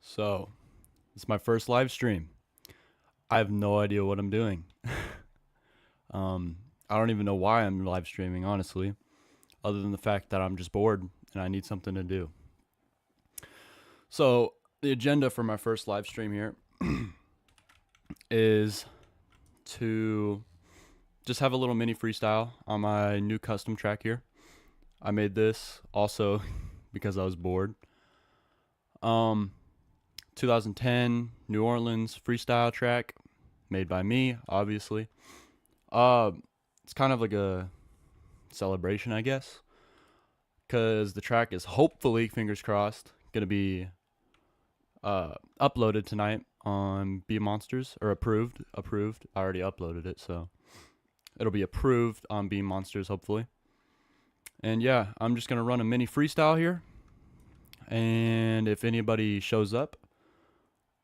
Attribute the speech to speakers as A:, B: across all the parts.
A: So, it's my first live stream. I have no idea what I'm doing. I don't even know why I'm live streaming, honestly, other than the fact that I'm just bored and I need something to do. So, the agenda for my first live stream here is to just have a little mini freestyle on my new custom track here. I made this also because I was bored. 2010 New Orleans freestyle track made by me, obviously. It's kind of like a celebration, I guess, because the track is hopefully, fingers crossed, gonna be uploaded tonight on Beamng.Monsters, or approved. I already uploaded it, so it'll be approved on Beamng.Monsters, hopefully. And yeah, I'm just gonna run a mini freestyle here, and if anybody shows up,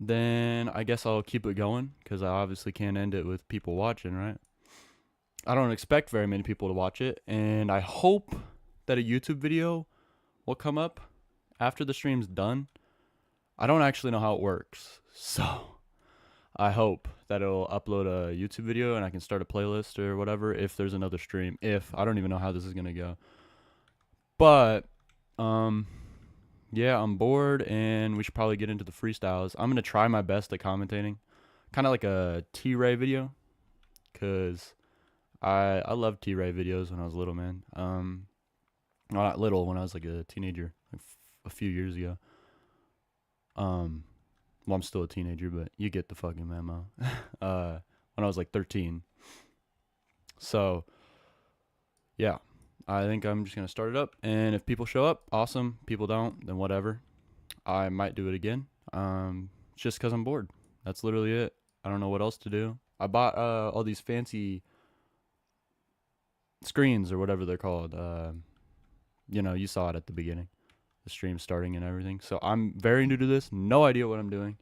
A: then I guess I'll keep it going, because I obviously can't end it with people watching, right? I don't expect very many people to watch it, and I hope that a YouTube video will come up after the stream's done. I don't actually know how it works, so I hope that it'll upload a YouTube video and I can start a playlist or whatever if there's another stream. If I don't even know how this is gonna go, but yeah, I'm bored and we should probably get into the freestyles. I'm gonna try my best at commentating, kind of like a T-Ray video, cause I loved T-Ray videos when I was little, man. Well, not little, when I was like a teenager, like a few years ago. Well, I'm still a teenager, but you get the fucking memo. When I was like 13. So, yeah, I think I'm just gonna start it up, and if people show up, awesome. People don't, then whatever. I might do it again. Just cause I'm bored. That's literally it. I don't know what else to do. I bought all these fancy screens or whatever they're called. You saw it at the beginning, the stream starting and everything. So I'm very new to this, no idea what I'm doing.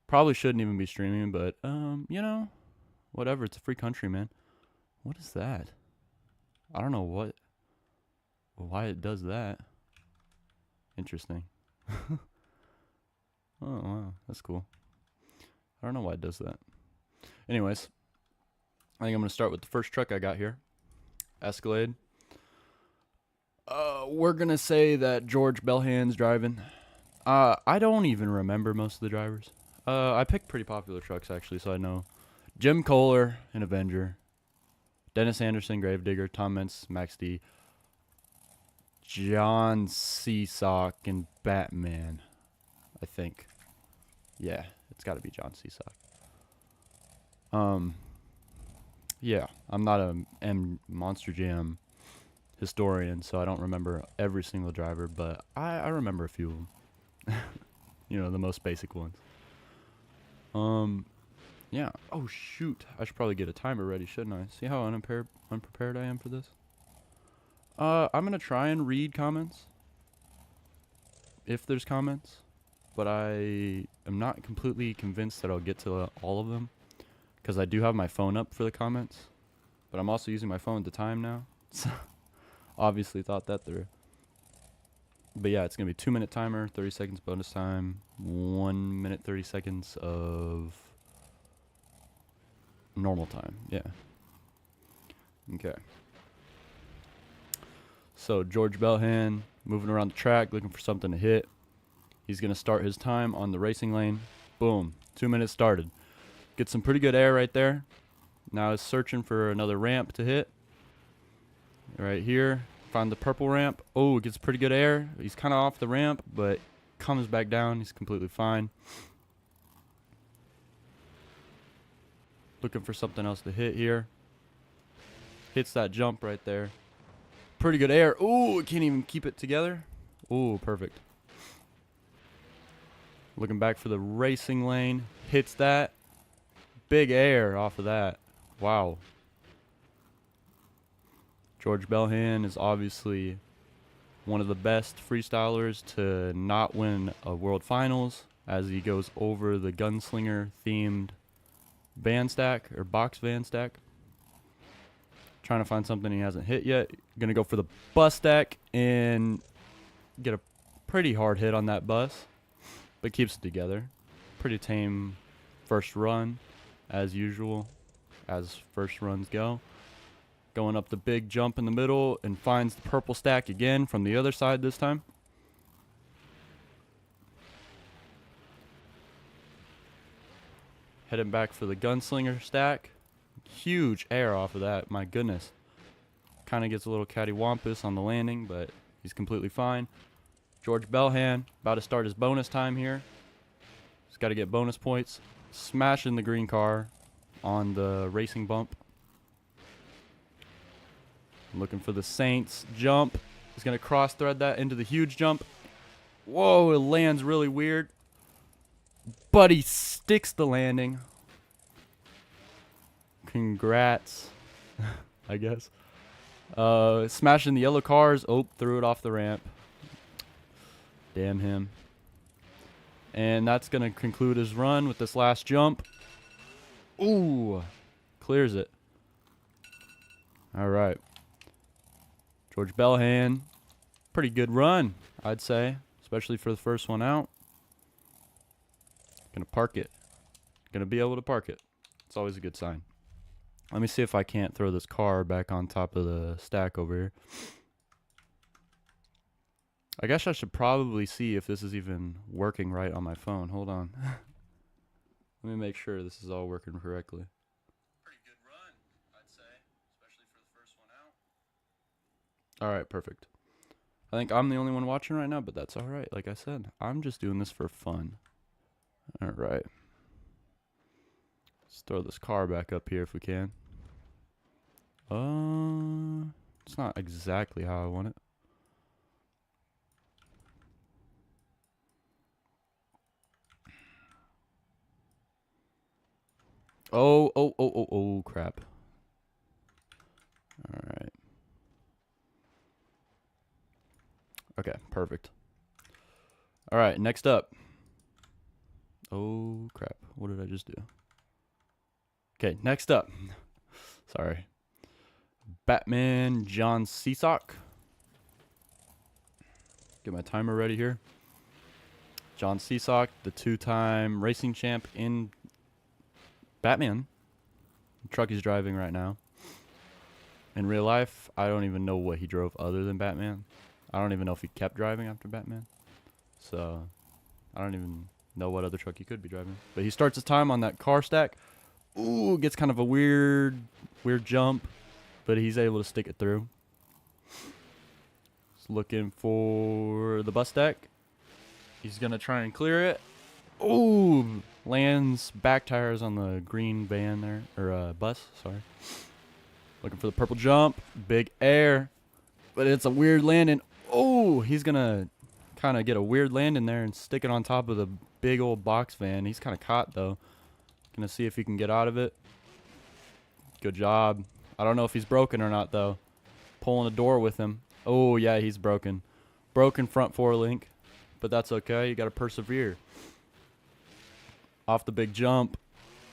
A: Probably shouldn't even be streaming, but whatever. It's a free country, man. What is that? I don't know why it does that. Interesting. Oh wow, that's cool. I don't know why it does that. Anyways, I think I'm gonna start with the first truck I got here. Escalade. We're gonna say that George Bellhand's driving. I don't even remember most of the drivers. I picked pretty popular trucks actually, so I know Jim Kohler, an Avenger, Dennis Anderson, Gravedigger, Tom Mintz, Max D, John Seasock, and Batman. I think. Yeah, it's got to be John Seasock. Yeah, I'm not a Monster Jam historian, so I don't remember every single driver, but I remember a few of them. The most basic ones. Yeah. Oh shoot, I should probably get a timer ready, shouldn't I? See how unprepared I am for this? I'm gonna try and read comments if there's comments, but I am not completely convinced that I'll get to all of them, because I do have my phone up for the comments, but I'm also using my phone at the time now. So obviously thought that through. But yeah, it's gonna be 2-minute timer, 30 seconds bonus time, 1 minute 30 seconds of normal time. Yeah. Okay. So George Bellhand moving around the track, looking for something to hit. He's gonna start his time on the racing lane. Boom. 2 minutes started. Get some pretty good air right there. Now he's searching for another ramp to hit. Right here. Find the purple ramp. Oh, gets pretty good air. He's kind of off the ramp, but comes back down. He's completely fine. Looking for something else to hit here. Hits that jump right there. Pretty good air. Ooh, can't even keep it together. Ooh, perfect. Looking back for the racing lane. Hits that. Big air off of that. Wow. George Bellhand is obviously one of the best freestylers to not win a world finals, as he goes over the gunslinger themed van stack or box van stack. Trying to find something he hasn't hit yet. Gonna go for the bus stack and get a pretty hard hit on that bus. but keeps it together. Pretty tame first run, as usual, as first runs go. Going up the big jump in the middle and finds the purple stack again from the other side this time. Heading back for the gunslinger stack. Huge air off of that, my goodness. Kind of gets a little cattywampus on the landing, but he's completely fine. George Bellhan about to start his bonus time here. He's got to get bonus points. Smashing the green car on the racing bump. Looking for the Saints jump. He's going to cross thread that into the huge jump. Whoa, it lands really weird. But he sticks the landing. Congrats, I guess. Smashing the yellow cars. Oh, threw it off the ramp. Damn him. And that's going to conclude his run with this last jump. Ooh, clears it. All right. George Bellhan, pretty good run, I'd say, especially for the first one out. Gonna park it. Gonna be able to park it. It's always a good sign. Let me see if I can't throw this car back on top of the stack over here. I guess I should probably see if this is even working right on my phone. Hold on. Let me make sure this is all working correctly. Pretty good run, I'd say, especially for the first one out. All right, perfect. I think I'm the only one watching right now, but that's all right. Like I said, I'm just doing this for fun. All right. Let's throw this car back up here if we can. It's not exactly how I want it. Oh, crap. All right. Okay, perfect. All right, next up. Oh, crap. What did I just do? Okay, next up. Sorry. Batman John Seasock. Get my timer ready here. John Seasock, the two-time racing champ in Batman. The truck he's driving right now. In real life, I don't even know what he drove other than Batman. I don't even know if he kept driving after Batman. So, I don't even know what other truck he could be driving. But he starts his time on that car stack. Ooh, gets kind of a weird jump. But he's able to stick it through. He's looking for the bus stack. He's going to try and clear it. Ooh, lands back tires on the green van there. Or bus, sorry. Looking for the purple jump. Big air. But it's a weird landing. Oh, he's going to kind of get a weird landing there and stick it on top of the big old box van. He's kind of caught, though. Going to see if he can get out of it. Good job. I don't know if he's broken or not, though. Pulling a door with him. Oh, yeah, he's broken. Broken front forelink. But that's okay. You got to persevere. Off the big jump.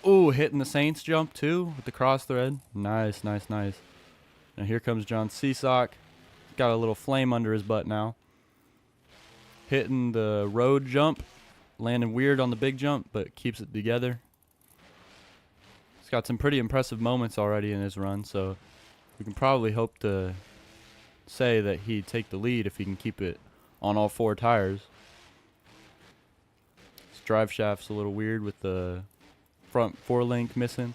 A: Ooh, hitting the Saints jump, too, with the cross thread. Nice, nice, nice. Now here comes John Seasock. Got a little flame under his butt now. Hitting the road jump. Landing weird on the big jump, but keeps it together. He's got some pretty impressive moments already in his run, so we can probably hope to say that he'd take the lead if he can keep it on all four tires. His drive shaft's a little weird with the front forelink missing.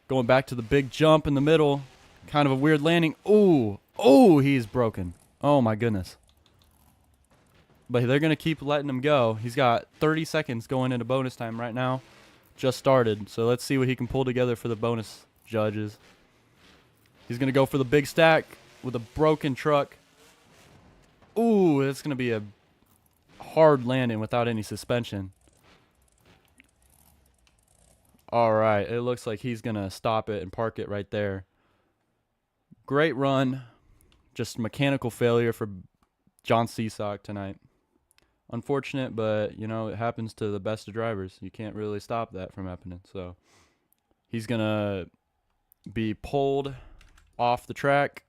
A: Going back to the big jump in the middle. Kind of a weird landing. Ooh. Oh, he's broken. Oh, my goodness. But they're going to keep letting him go. He's got 30 seconds going into bonus time right now. Just started. So let's see what he can pull together for the bonus judges. He's going to go for the big stack with a broken truck. Ooh, it's going to be a hard landing without any suspension. All right. It looks like he's going to stop it and park it right there. Great run. Just mechanical failure for John Seasock tonight. Unfortunate, but, you know, it happens to the best of drivers. You can't really stop that from happening. So he's going to be pulled off the track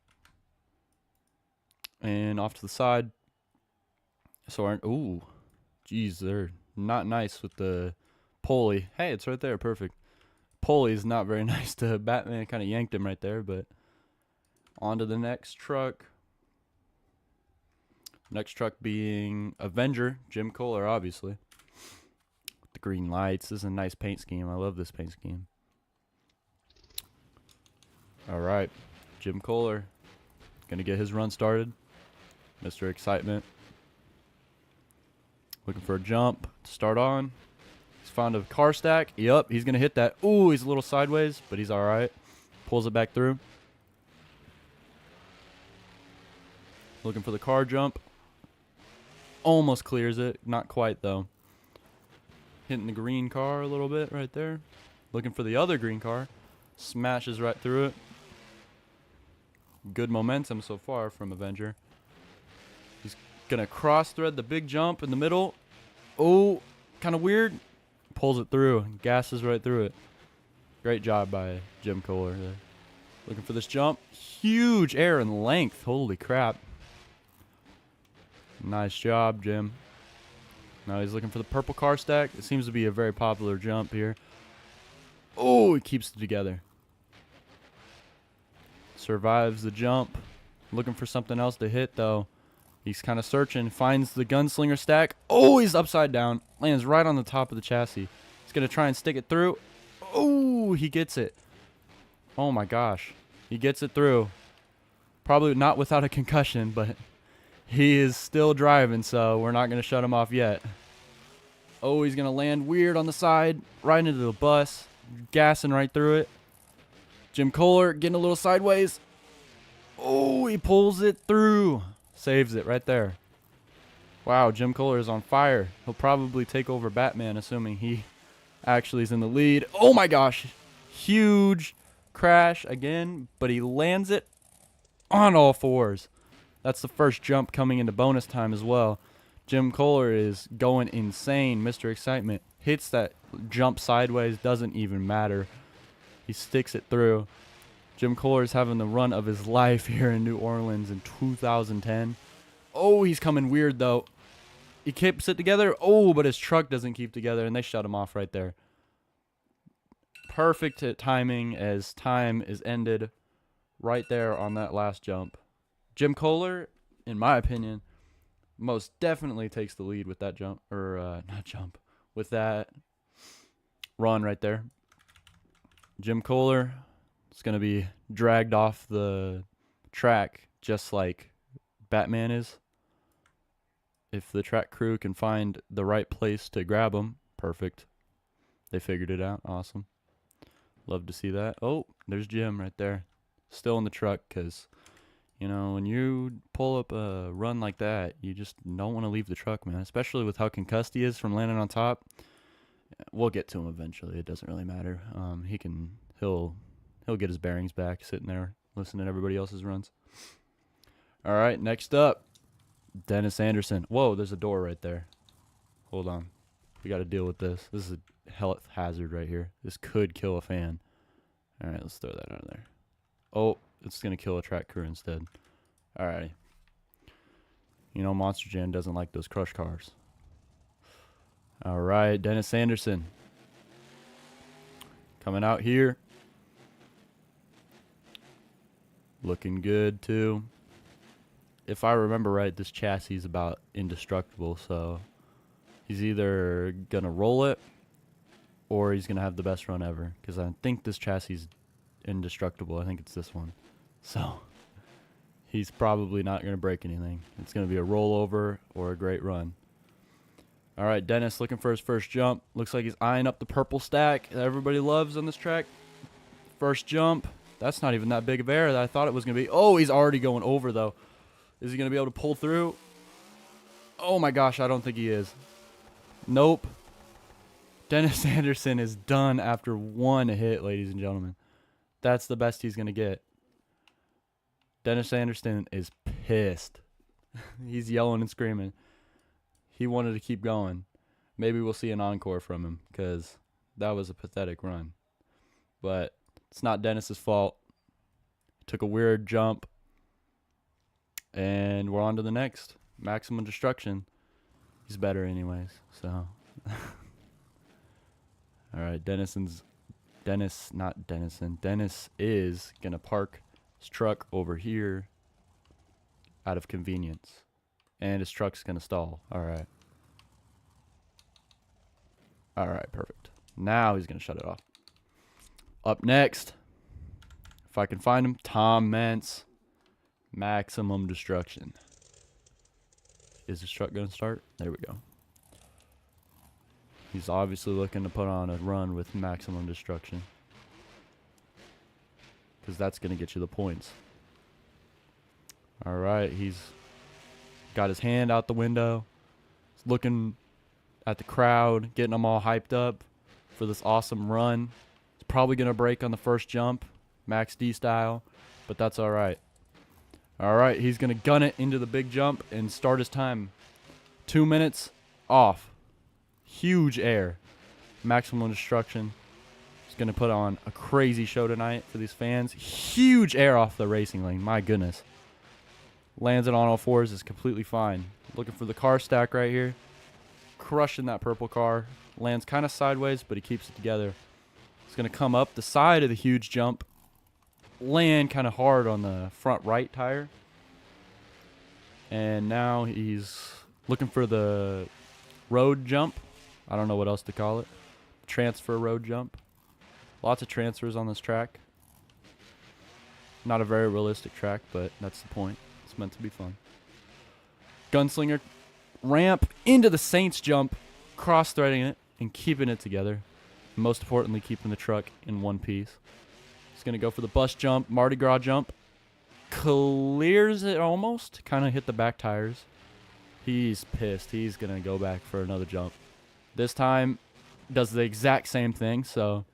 A: and off to the side. So, ooh, geez, they're Not nice with the pulley. Hey, it's right there. Perfect. Pulley is not very nice to Batman. Kind of yanked him right there, but on to the next truck. Next truck being Avenger, Jim Kohler, obviously. With the green lights. This is a nice paint scheme. I love this paint scheme. All right. Jim Kohler going to get his run started. Mr. Excitement. Looking for a jump to start on. He's found a car stack. Yep, he's going to hit that. Ooh, he's a little sideways, but he's all right. Pulls it back through. Looking for the car jump. Almost clears it. Not quite, though. Hitting the green car a little bit right there. Looking for the other green car. Smashes right through it. Good momentum so far from Avenger. He's going to cross-thread the big jump in the middle. Oh, kind of weird. Pulls it through. Gasses right through it. Great job by Jim Kohler there. Looking for this jump. Huge air and length. Holy crap. Nice job, Jim. Now he's looking for the purple car stack. It seems to be a very popular jump here. Oh, he keeps it together. Survives the jump. Looking for something else to hit, though. He's kind of searching. Finds the gunslinger stack. Oh, he's upside down. Lands right on the top of the chassis. He's going to try and stick it through. Oh, he gets it. Oh, my gosh. He gets it through. Probably not without a concussion, but he is still driving, so we're not going to shut him off yet. Oh, he's going to land weird on the side. Right into the bus. Gassing right through it. Jim Kohler getting a little sideways. Oh, he pulls it through. Saves it right there. Wow, Jim Kohler is on fire. He'll probably take over Batman, assuming he actually is in the lead. Oh my gosh. Huge crash again, but he lands it on all fours. That's the first jump coming into bonus time as well. Jim Kohler is going insane. Mr. Excitement hits that jump sideways. Doesn't even matter. He sticks it through. Jim Kohler is having the run of his life here in New Orleans in 2010. Oh, he's coming weird, though. He keeps it together. Oh, but his truck doesn't keep together, and they shut him off right there. Perfect timing as time is ended right there on that last jump. Jim Kohler, in my opinion, most definitely takes the lead with that jump. Or, not jump. With that run right there. Jim Kohler is going to be dragged off the track just like Batman is. If the track crew can find the right place to grab him, perfect. They figured it out. Awesome. Love to see that. Oh, there's Jim right there. Still in the truck because, you know, when you pull up a run like that, you just don't want to leave the truck, man. Especially with how concussed he is from landing on top. We'll get to him eventually. It doesn't really matter. He'll get his bearings back sitting there listening to everybody else's runs. All right, next up, Dennis Anderson. Whoa, there's a door right there. Hold on. We got to deal with this. This is a health hazard right here. This could kill a fan. All right, let's throw that out of there. Oh, it's going to kill a track crew instead. All right. You know, Monster Jam doesn't like those crush cars. All right, Dennis Anderson. Coming out here. Looking good, too. If I remember right, this chassis is about indestructible, so he's either going to roll it or he's going to have the best run ever, because I think this chassis is indestructible. I think it's this one. So he's probably not going to break anything. It's going to be a rollover or a great run. All right, Dennis looking for his first jump. Looks like he's eyeing up the purple stack that everybody loves on this track. First jump. That's not even that big of air that I thought it was going to be. Oh, he's already going over, though. Is he going to be able to pull through? Oh, my gosh, I don't think he is. Nope. Dennis Anderson is done after one hit, ladies and gentlemen. That's the best he's going to get. Dennis Anderson is pissed. He's yelling and screaming. He wanted to keep going. Maybe we'll see an encore from him because that was a pathetic run. But it's not Dennis's fault. He took a weird jump. And we're on to the next. Maximum Destruction. He's better anyways. So All right, Dennis is going to park his truck over here out of convenience. And his truck's going to stall. All right. All right, perfect. Now he's going to shut it off. Up next, if I can find him, Tom Mentz, Maximum Destruction. Is his truck going to start? There we go. He's obviously looking to put on a run with Maximum Destruction, because that's going to get you the points. All right, he's got his hand out the window. He's looking at the crowd, getting them all hyped up for this awesome run. He's probably going to break on the first jump, Max D style, but that's all right. All right, he's going to gun it into the big jump and start his time. 2 minutes off. Huge air. Maximum Destruction. He's going to put on a crazy show tonight for these fans. Huge air off the racing lane. My goodness. Lands it on all fours is completely fine. Looking for the car stack right here. Crushing that purple car. Lands kind of sideways, but he keeps it together. He's going to come up the side of the huge jump. Land kind of hard on the front right tire. And now he's looking for the road jump. I don't know what else to call it. Transfer road jump. Lots of transfers on this track. Not a very realistic track, but that's the point. It's meant to be fun. Gunslinger ramp into the Saints jump, cross-threading it and keeping it together. Most importantly, keeping the truck in one piece. He's going to go for the bus jump, Mardi Gras jump. Clears it almost. Kind of hit the back tires. He's pissed. He's going to go back for another jump. This time, does the exact same thing, so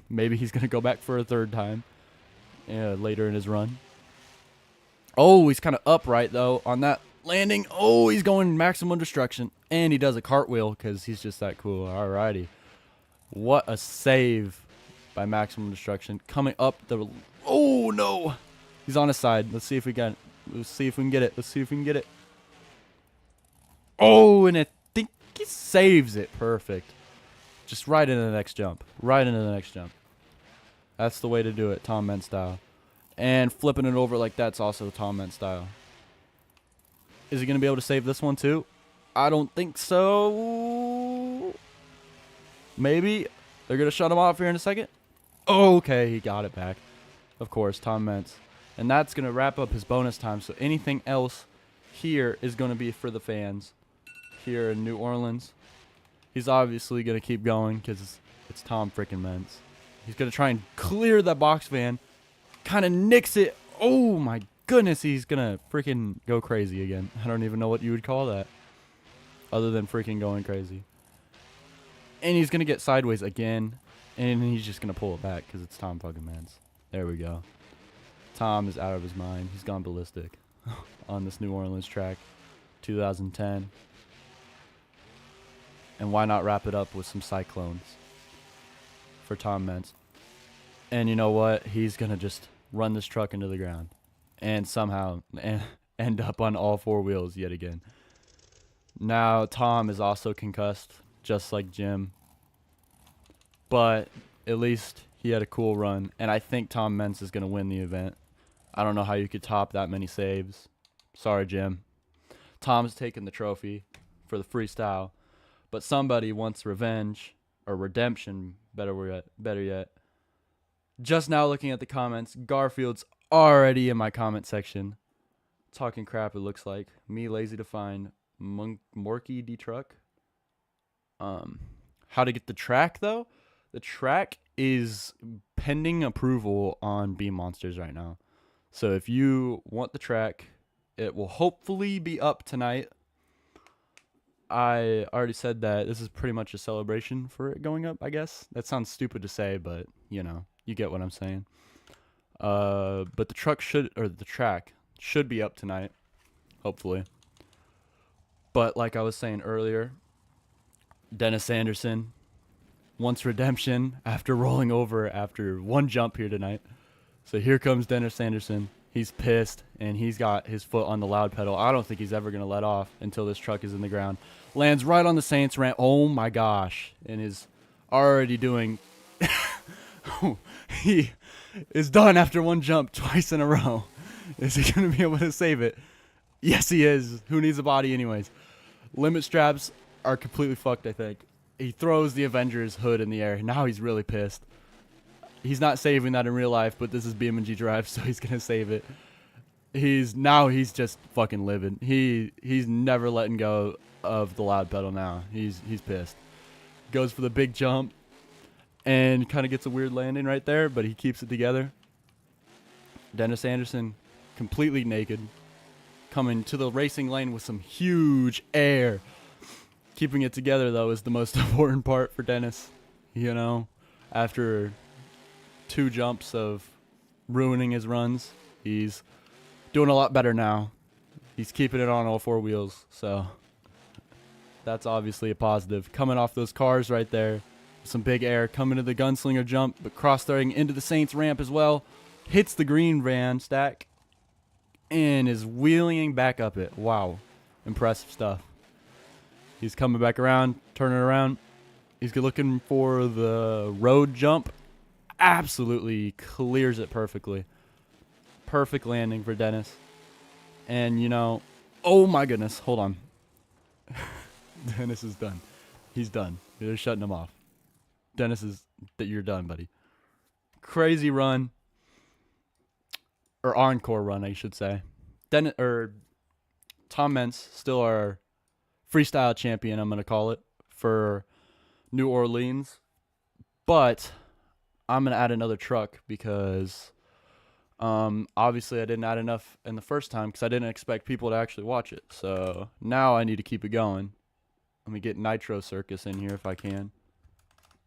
A: maybe he's going to go back for a third time later in his run. Oh, he's kind of upright, though, on that landing. Oh, he's going Maximum Destruction. And he does a cartwheel because he's just that cool. Alrighty. What a save by Maximum Destruction. Coming up the... Oh, no. He's on his side. Let's see if we got it. Let's see if we can get it. Let's see if we can get it. Oh, and I think he saves it. Perfect. Just right into the next jump. Right into the next jump. That's the way to do it, Tom Mentz style. And flipping it over like that's also Tom Mentz style. Is he going to be able to save this one too? I don't think so. Maybe. They're going to shut him off here in a second. Okay, he got it back. Of course, Tom Mentz. And that's going to wrap up his bonus time. So anything else here is going to be for the fans here in New Orleans. He's obviously going to keep going because it's Tom freaking Mentz. He's going to try and clear that box van. Kind of nicks it. Oh, my goodness. He's going to freaking go crazy again. I don't even know what you would call that other than freaking going crazy. And he's going to get sideways again. And he's just going to pull it back because it's Tom fucking Mentz. There we go. Tom is out of his mind. He's gone ballistic on this New Orleans track. 2010. And why not wrap it up with some cyclones for Tom Mentz? And you know what? He's going to just run this truck into the ground and somehow end up on all four wheels yet again. Now, Tom is also concussed, just like Jim. But at least he had a cool run. And I think Tom Mentz is going to win the event. I don't know how you could top that many saves. Sorry, Jim. Tom's taking the trophy for the freestyle. But somebody wants revenge or redemption, better yet. Just now looking at the comments, Garfield's already in my comment section. Talking crap, it looks like. Me lazy to find Morky D truck. How to get the track, though? The track is pending approval on Beam Monsters right now. So if you want the track, it will hopefully be up tonight. I already said that this is pretty much a celebration for it going up, I guess. That sounds stupid to say, but, you know, you get what I'm saying. But the track should be up tonight, hopefully. But like I was saying earlier, Dennis Anderson wants redemption after rolling over after one jump here tonight. So here comes Dennis Anderson. He's pissed, and he's got his foot on the loud pedal. I don't think he's ever going to let off until this truck is in the ground. Lands right on the Saints ramp. Oh, my gosh. And is already doing... He is done after one jump twice in a row. Is he going to be able to save it? Yes, he is. Who needs a body anyways? Limit straps are completely fucked, I think. He throws the Avengers hood in the air. Now he's really pissed. He's not saving that in real life, but this is Beamng.Drive, so he's gonna save it. He's just fucking livid. He's never letting go of the loud pedal now. He's pissed. Goes for the big jump and kind of gets a weird landing right there, but he keeps it together. Dennis Anderson, completely naked, coming to the racing lane with some huge air. Keeping it together though is the most important part for Dennis. You know, after 2 jumps of ruining his runs, he's doing a lot better now. He's keeping it on all 4 wheels, so that's obviously a positive. Coming off those cars right there, some big air, coming to the gunslinger jump, but cross-threading into the Saints ramp as well. Hits the green van stack and is wheeling back up it. Wow, impressive stuff. He's coming back around, turning around. He's looking for the road jump. Absolutely clears it perfectly. Perfect landing for Dennis. And, you know, oh my goodness, hold on. Dennis is done. He's done. They're shutting him off. Dennis you're done, buddy. Crazy run. Or encore run, I should say. Tom Meents, still our freestyle champion, I'm going to call it, for New Orleans. But I'm going to add another truck because obviously I didn't add enough in the first time because I didn't expect people to actually watch it. So now I need to keep it going. Let me get Nitro Circus in here if I can.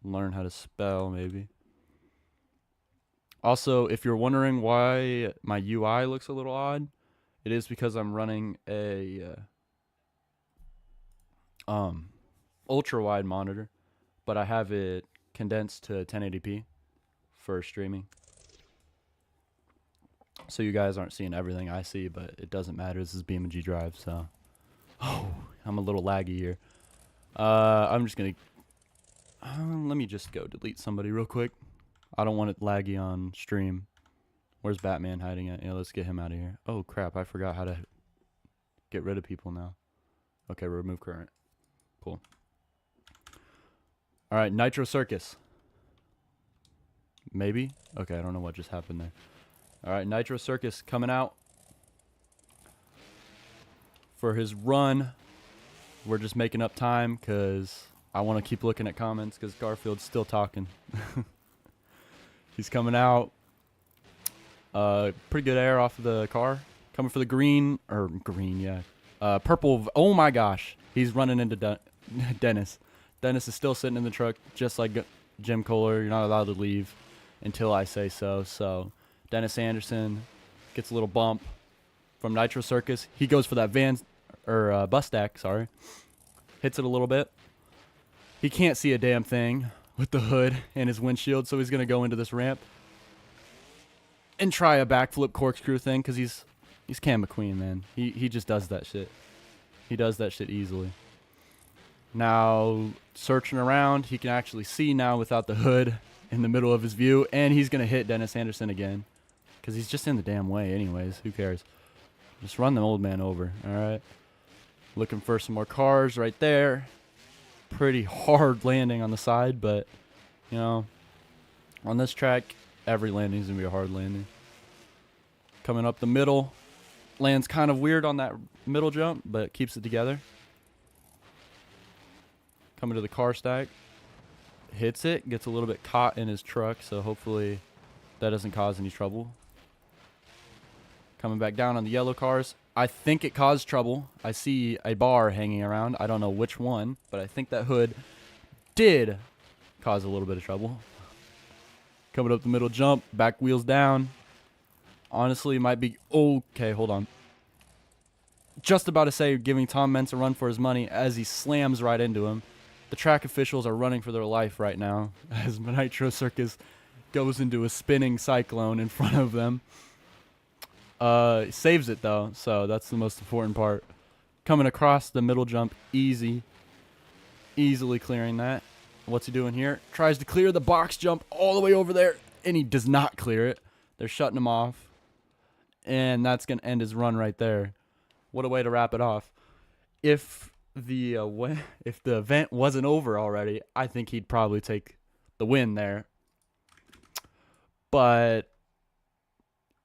A: Learn how to spell, maybe. Also, if you're wondering why my UI looks a little odd, it is because I'm running a ultra wide monitor, but I have it condensed to 1080p for streaming. So you guys aren't seeing everything I see, but it doesn't matter. This is Beamng.Drive, so I'm a little laggy here. I'm just gonna let me just go delete somebody real quick. I don't want it laggy on stream. Where's Batman hiding at? Yeah, let's get him out of here. Oh crap, I forgot how to get rid of people now. Okay, remove current. Cool. Alright, Nitro Circus. Maybe? Okay, I don't know what just happened there. Alright, Nitro Circus coming out for his run. We're just making up time because I want to keep looking at comments because Garfield's still talking. He's coming out. Pretty good air off of the car. Coming for the green, yeah. Purple, oh my gosh. He's running into Dennis. Dennis is still sitting in the truck just like Jim Kohler. You're not allowed to leave until I say so. So Dennis Anderson gets a little bump from Nitro Circus. He goes for that bus stack, sorry. Hits it a little bit. He can't see a damn thing with the hood and his windshield, so he's going to go into this ramp and try a backflip corkscrew thing because he's Cam McQueen, man. He just does that shit. He does that shit easily. Now, searching around, he can actually see now without the hood in the middle of his view, and he's going to hit Dennis Anderson again because he's just in the damn way anyways. Who cares? Just run the old man over, all right? Looking for some more cars right there. Pretty hard landing on the side, but, you know, on this track, every landing is going to be a hard landing. Coming up the middle. Lands kind of weird on that middle jump, but keeps it together. Coming to the car stack. Hits it. Gets a little bit caught in his truck, so hopefully that doesn't cause any trouble. Coming back down on the yellow cars. I think it caused trouble. I see a bar hanging around. I don't know which one, but I think that hood did cause a little bit of trouble. Coming up the middle jump. Back wheels down. Honestly, might be... Okay, hold on. Just about to say giving Tom Meents a run for his money as he slams right into him. The track officials are running for their life right now as Nitro Circus goes into a spinning cyclone in front of them. Saves it though, so that's the most important part. Coming across the middle jump, easily clearing that. What's he doing here? Tries to clear the box jump all the way over there, and he does not clear it. They're shutting him off, and that's gonna end his run right there. What a way to wrap it off. If the event wasn't over already, I think he'd probably take the win there. But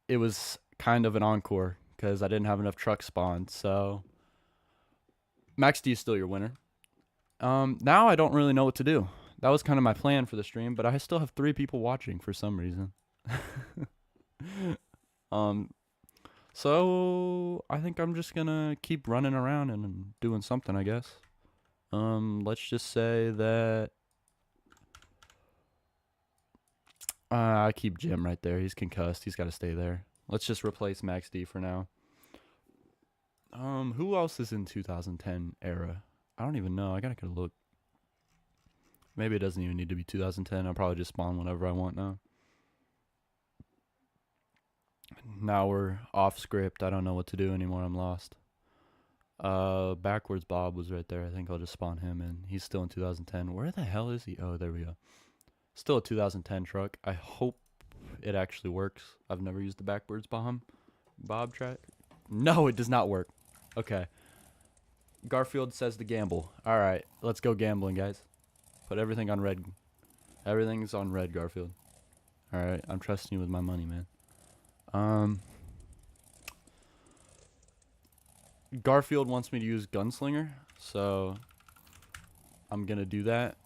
A: it was kind of an encore because I didn't have enough trucks spawned. So Max D is still your winner. Now I don't really know what to do. That was kind of my plan for the stream, but I still have 3 people watching for some reason. So I think I'm just gonna keep running around and doing something, I guess. Let's just say that I keep Jim right there. He's concussed. He's got to stay there. Let's just replace Max D for now. Who else is in 2010 era? I don't even know. I gotta go look. Maybe it doesn't even need to be 2010. I'll probably just spawn whenever I want now. Now we're off script. I don't know what to do anymore. I'm lost. Backwards Bob was right there. I think I'll just spawn him in. He's still in 2010. Where the hell is he? Oh, there we go. Still a 2010 truck. I hope it actually works. I've never used the backwards Bob track. No, it does not work. Okay. Garfield says to gamble. All right, let's go gambling, guys. Put everything on red. Everything's on red, Garfield. All right, I'm trusting you with my money, man. Garfield wants me to use Gunslinger, so I'm gonna do that.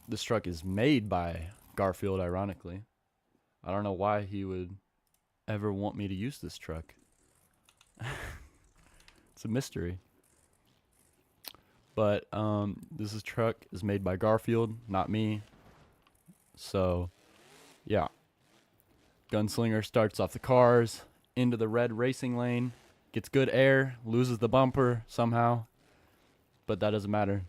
A: This truck is made by Garfield, ironically. I don't know why he would ever want me to use this truck. It's a mystery. But this truck is made by Garfield, not me. So, yeah. Gunslinger starts off the cars, into the red racing lane, gets good air, loses the bumper somehow, but that doesn't matter.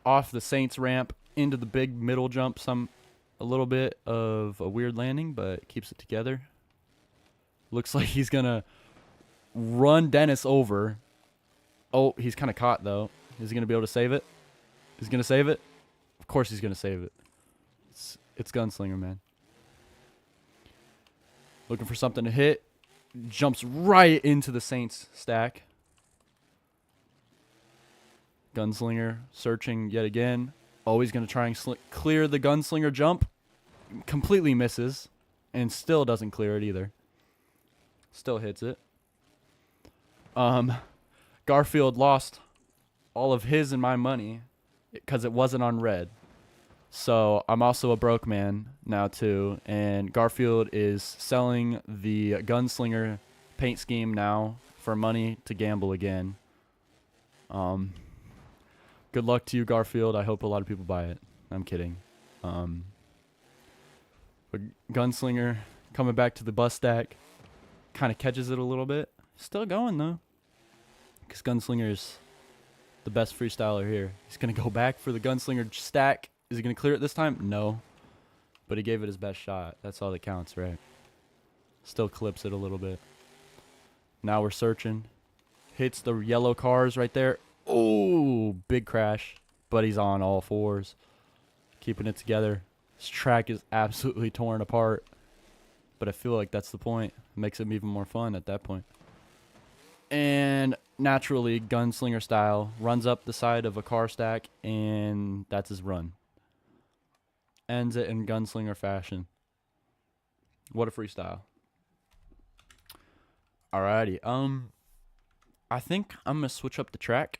A: Off the Saints ramp, into the big middle jump, a little bit of a weird landing, but keeps it together. Looks like he's gonna run Dennis over. Oh, he's kind of caught though. Is he gonna be able to save it? He's gonna save it? Of course he's gonna save it. It's Gunslinger, man. Looking for something to hit. Jumps right into the Saints stack. Gunslinger searching yet again. Oh, he's going to try and clear the Gunslinger jump. Completely misses. And still doesn't clear it either. Still hits it. Garfield lost all of his and my money because it wasn't on red. So I'm also a broke man now too, and Garfield is selling the Gunslinger paint scheme now for money to gamble again. Good luck to you, Garfield. I hope a lot of people buy it. I'm kidding. But Gunslinger coming back to the bus stack, kind of catches it a little bit. Still going though, because Gunslinger's the best freestyler here. He's gonna go back for the Gunslinger stack. Is he going to clear it this time? No. But he gave it his best shot. That's all that counts, right? Still clips it a little bit. Now we're searching. Hits the yellow cars right there. Oh, big crash. But he's on all fours. Keeping it together. This track is absolutely torn apart. But I feel like that's the point. It makes it even more fun at that point. And naturally, Gunslinger style, runs up the side of a car stack, and that's his run. Ends it in Gunslinger fashion. What a freestyle. Alrighty. I think I'm going to switch up the track.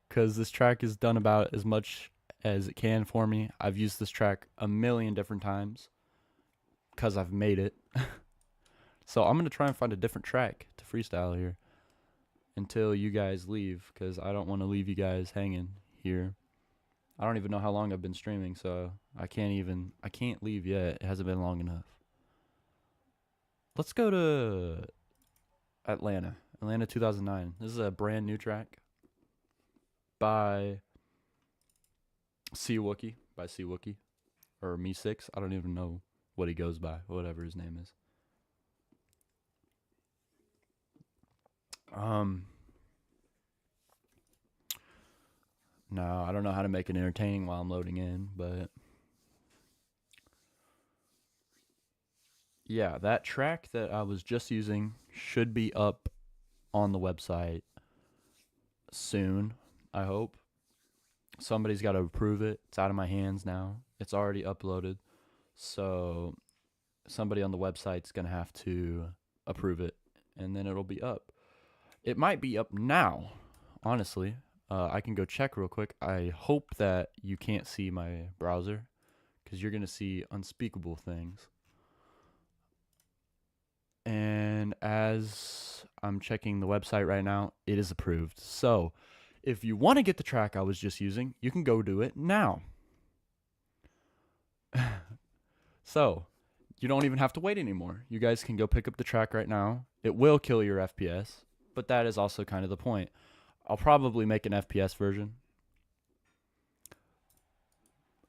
A: Because this track has done about as much as it can for me. I've used this track a million different times. Because I've made it. So I'm going to try and find a different track to freestyle here. Until you guys leave. Because I don't want to leave you guys hanging here. I don't even know how long I've been streaming, so I can't leave yet. It hasn't been long enough. Let's go to Atlanta 2009. This is a brand new track by C Wookie, or Me6. I don't even know what he goes by, whatever his name is. No, I don't know how to make it entertaining while I'm loading in, but yeah, that track that I was just using should be up on the website soon, I hope. Somebody's got to approve it. It's out of my hands now. It's already uploaded. So somebody on the website's going to have to approve it, and then it'll be up. It might be up now, honestly. I can go check real quick. I hope that you can't see my browser, because you're going to see unspeakable things. And as I'm checking the website right now, it is approved. So if you want to get the track I was just using, you can go do it now. So you don't even have to wait anymore. You guys can go pick up the track right now. It will kill your FPS, but that is also kind of the point. I'll probably make an FPS version.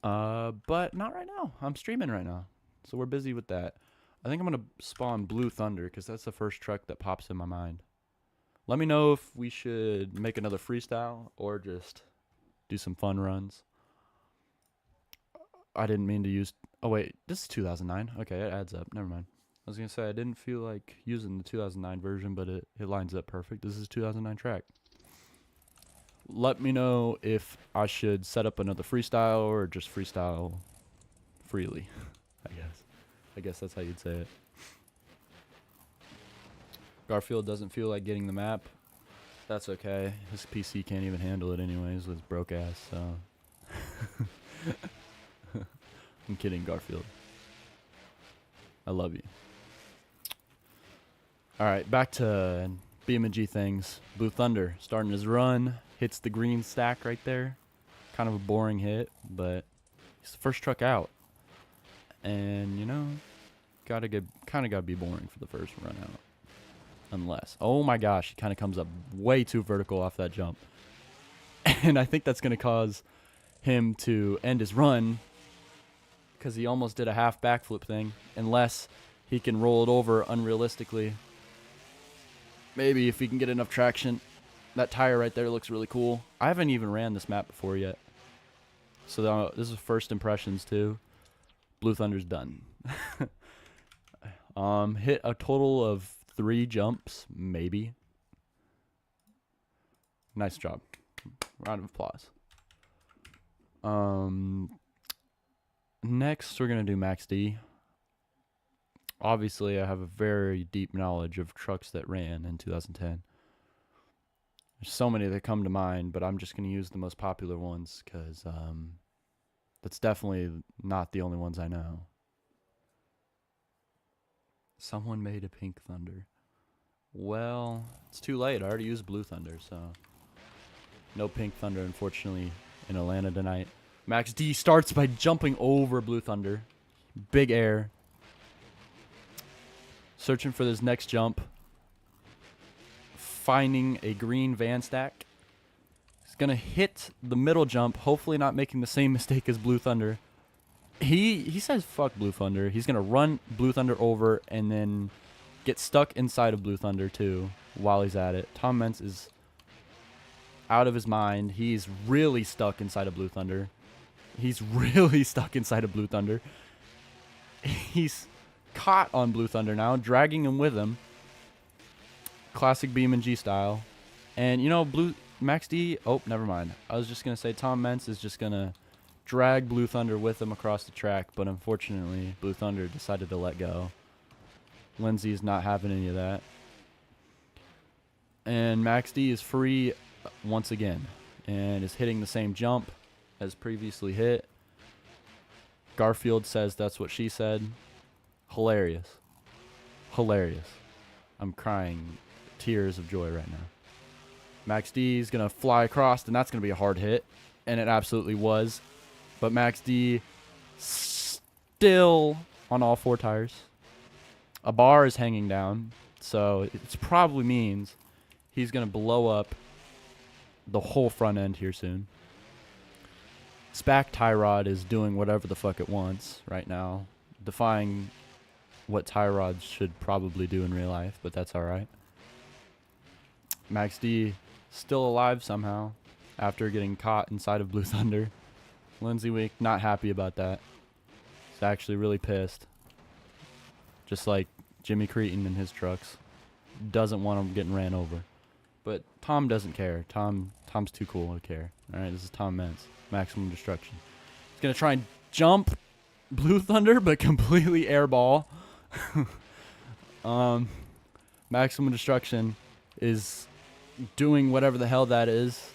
A: But not right now. I'm streaming right now, so we're busy with that. I think I'm going to spawn Blue Thunder, because that's the first truck that pops in my mind. Let me know if we should make another freestyle or just do some fun runs. I didn't mean to use... Oh, wait. This is 2009. Okay, it adds up. Never mind. I was going to say, I didn't feel like using the 2009 version, but it lines up perfect. This is 2009 track. Let me know if I should set up another freestyle or just freestyle freely, I guess. I guess that's how you'd say it. Garfield doesn't feel like getting the map. That's okay. His PC can't even handle it anyways with broke ass, so. I'm kidding, Garfield. I love you. Alright, back to Beamng things. Blue Thunder starting his run. Hits the green stack right there. Kind of a boring hit, but he's the first truck out. And, you know, kind of gotta be boring for the first run out. Unless, oh my gosh, he kind of comes up way too vertical off that jump. And I think that's going to cause him to end his run, because he almost did a half backflip thing. Unless he can roll it over unrealistically. Maybe if he can get enough traction. That tire right there looks really cool. I haven't even ran this map before yet. So this is first impressions too. Blue Thunder's done. Hit a total of 3 jumps, maybe. Nice job. Round of applause. Next, we're going to do Max D. Obviously, I have a very deep knowledge of trucks that ran in 2010. There's so many that come to mind, but I'm just going to use the most popular ones, because that's definitely not the only ones I know. Someone made a Pink Thunder. Well, it's too late. I already used Blue Thunder, so no Pink Thunder, unfortunately, in Atlanta tonight. Max D starts by jumping over Blue Thunder. Big air. Searching for this next jump. Finding a green van stack. He's going to hit the middle jump, hopefully not making the same mistake as Blue Thunder. He says fuck Blue Thunder. He's going to run Blue Thunder over and then get stuck inside of Blue Thunder too while he's at it. Tom Mentz is out of his mind. He's really stuck inside of Blue Thunder. He's really stuck inside of Blue Thunder. He's caught on Blue Thunder now, dragging him with him. Classic Beamng style. And, you know, Max D... Oh, never mind. I was just going to say Tom Mentz is just going to drag Blue Thunder with him across the track, but unfortunately, Blue Thunder decided to let go. Lindsay's not having any of that. And Max D is free once again and is hitting the same jump as previously hit. Garfield says that's what she said. Hilarious. Hilarious. I'm crying tears of joy right now. Max D is going to fly across, and that's going to be a hard hit. And it absolutely was. But Max D still on all 4 tires. A bar is hanging down, so it probably means he's going to blow up the whole front end here soon. SPAC tie rod is doing whatever the fuck it wants right now, defying what tie rods should probably do in real life, but that's all right. Max D still alive somehow after getting caught inside of Blue Thunder. Lindsey Week not happy about that. He's actually really pissed. Just like Jimmy Cretin and his trucks. Doesn't want him getting ran over. But Tom doesn't care. Tom's too cool to care. Alright, this is Tom Mentz. Maximum Destruction. He's going to try and jump Blue Thunder, but completely airball. Maximum Destruction is doing whatever the hell that is.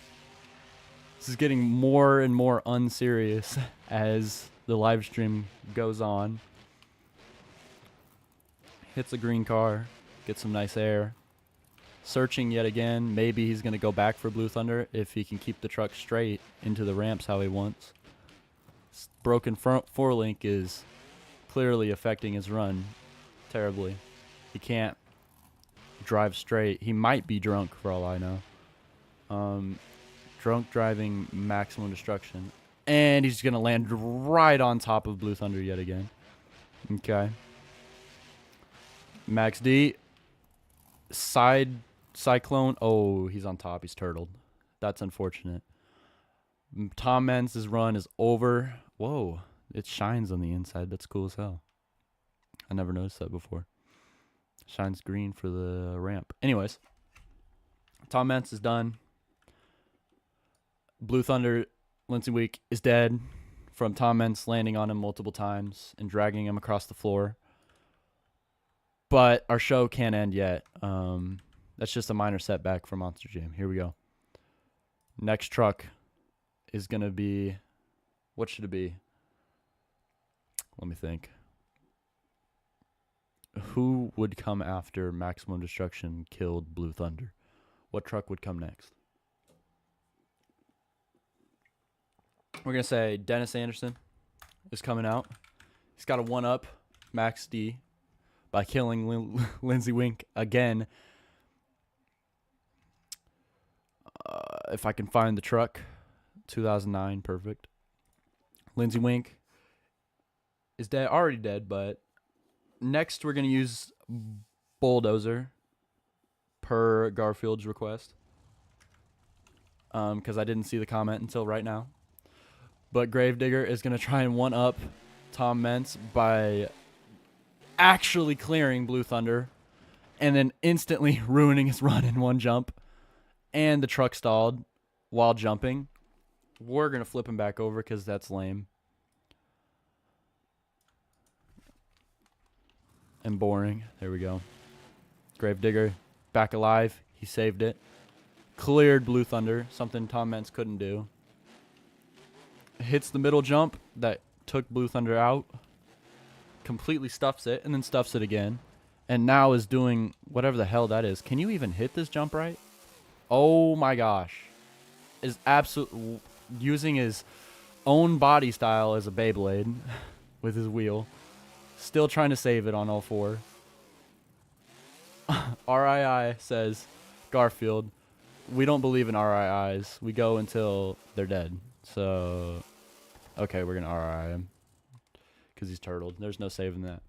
A: This is getting more and more unserious as the live stream goes on. Hits a green car, gets some nice air. Searching yet again. Maybe he's going to go back for Blue Thunder if he can keep the truck straight into the ramps how he wants. This broken front forelink is clearly affecting his run terribly. He can't drive straight. He might be drunk for all I know. Drunk driving Maximum Destruction. And he's going to land right on top of Blue Thunder yet again. Okay. Max D. Side Cyclone. Oh, he's on top. He's turtled. That's unfortunate. Tom Mentz's run is over. Whoa. It shines on the inside. That's cool as hell. I never noticed that before. Shines green for the ramp. Anyways. Tom Mentz is done. Blue Thunder, Lindsey Week is dead from Tom Mentz landing on him multiple times and dragging him across the floor. But our show can't end yet. That's just a minor setback for Monster Jam. Here we go. Next truck is going to be... What should it be? Let me think. Who would come after Maximum Destruction killed Blue Thunder? What truck would come next? We're going to say Dennis Anderson is coming out. He's got a one-up Max D by killing Lindsey Wink again. If I can find the truck. 2009, perfect. Lindsey Wink is dead, already dead, but next we're going to use Bulldozer per Garfield's request. Because I didn't see the comment until right now. But Gravedigger is going to try and one-up Tom Mentz by actually clearing Blue Thunder and then instantly ruining his run in one jump. And the truck stalled while jumping. We're going to flip him back over because that's lame. And boring. There we go. Gravedigger back alive. He saved it. Cleared Blue Thunder. Something Tom Mentz couldn't do. Hits the middle jump that took Blue Thunder out. Completely stuffs it and then stuffs it again. And now is doing whatever the hell that is. Can you even hit this jump right? Oh my gosh. Is absolutely using his own body style as a Beyblade with his wheel. Still trying to save it on all four. RII says, Garfield, we don't believe in RIIs. We go until they're dead. So, okay, we're going to RII him. Because he's turtled. There's no saving that.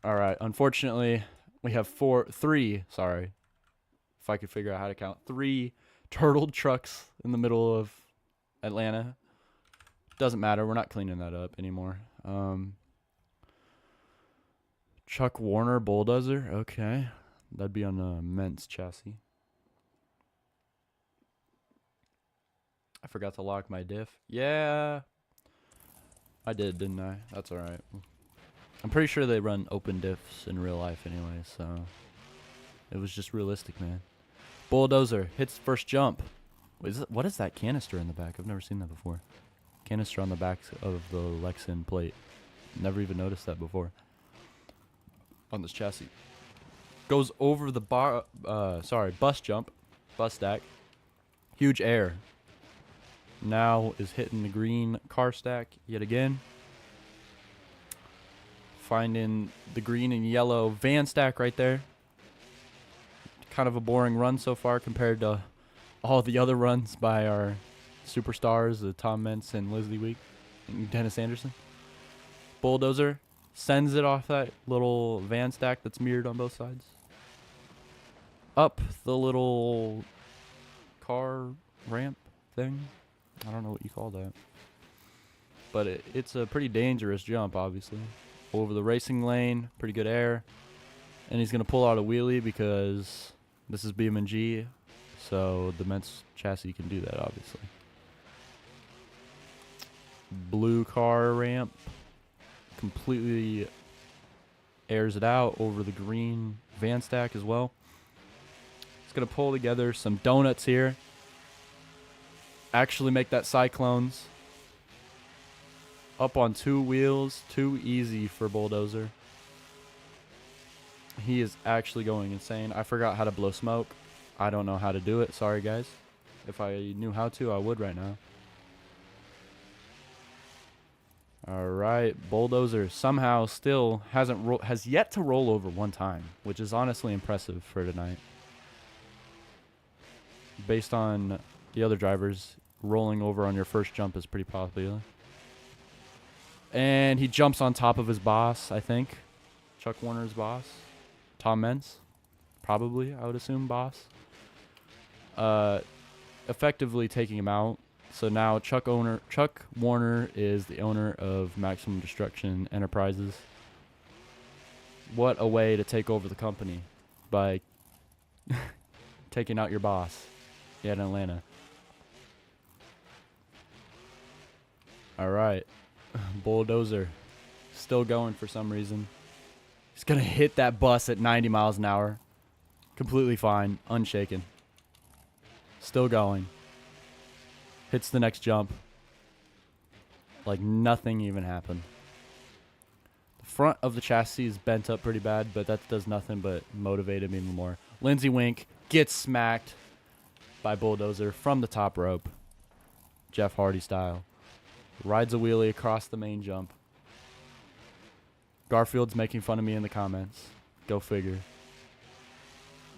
A: Alright, unfortunately, we have three, if I could figure out how to count, 3 turtled trucks in the middle of Atlanta. Doesn't matter. We're not cleaning that up anymore. Chuck Warner Bulldozer. Okay. That'd be on a Mentz chassis. I forgot to lock my diff. Yeah. I did, didn't I? That's alright. I'm pretty sure they run open diffs in real life anyway, so it was just realistic, man. Bulldozer hits first jump. What is that canister in the back? I've never seen that before. Canister on the back of the Lexan plate. Never even noticed that before. On this chassis. Goes over the bus jump. Bus stack. Huge air. Now is hitting the green car stack yet again. Finding the green and yellow van stack right there. Kind of a boring run so far compared to all the other runs by our superstars, Tom Mentz and Lindsey Week and Dennis Anderson. Bulldozer sends it off that little van stack that's mirrored on both sides. up the little car ramp thing. I don't know what you call that. But it's a pretty dangerous jump, obviously. Over the racing lane, pretty good air. And he's going to pull out a wheelie because this is Beamng, so the Mets chassis can do that, obviously. Blue car ramp. Completely airs it out over the green van stack as well. It's going to pull together some donuts here. Actually make that Cyclones. Up on 2 wheels. Too easy for Bulldozer. He is actually going insane. I forgot how to blow smoke. I don't know how to do it. Sorry, guys. If I knew how to, I would right now. All right, Bulldozer somehow still has yet to roll over one time, which is honestly impressive for tonight. Based on the other drivers, rolling over on your first jump is pretty popular. And he jumps on top of his boss, I think. Chuck Warner's boss. Tom Mentz. Probably, I would assume, boss. Effectively taking him out. So now Chuck Warner is the owner of Maximum Destruction Enterprises. What a way to take over the company by taking out your boss. Yeah, in Atlanta. All right. Bulldozer. Still going for some reason. He's going to hit that bus at 90 miles an hour. Completely fine. Unshaken. Still going. Hits the next jump. Like nothing even happened. The front of the chassis is bent up pretty bad, but that does nothing but motivate him even more. Lindsey Wink gets smacked by Bulldozer from the top rope. Jeff Hardy style. Rides a wheelie across the main jump. Garfield's making fun of me in the comments. Go figure.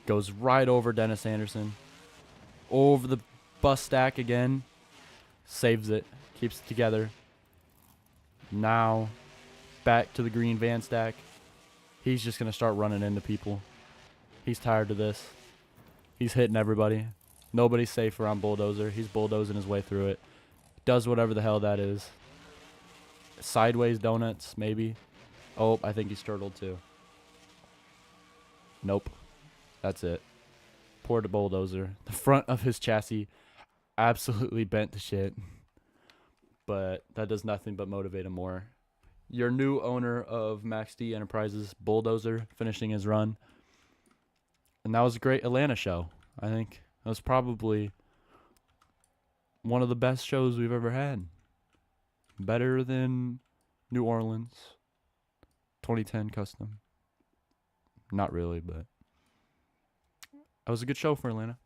A: Goes right over Dennis Anderson. Over the bus stack again. Saves it. Keeps it together. Now, back to the green van stack. He's just going to start running into people. He's tired of this. He's hitting everybody. Nobody's safe around Bulldozer. He's bulldozing his way through it. Does whatever the hell that is. Sideways donuts, maybe. Oh, I think he's turtled too. Nope. That's it. Poor Bulldozer. The front of his chassis absolutely bent to shit. But that does nothing but motivate him more. Your new owner of Max D Enterprises, Bulldozer, finishing his run. And that was a great Atlanta show, I think. That was probably one of the best shows we've ever had. Better than New Orleans 2010 Custom. Not really, but that was a good show for Atlanta.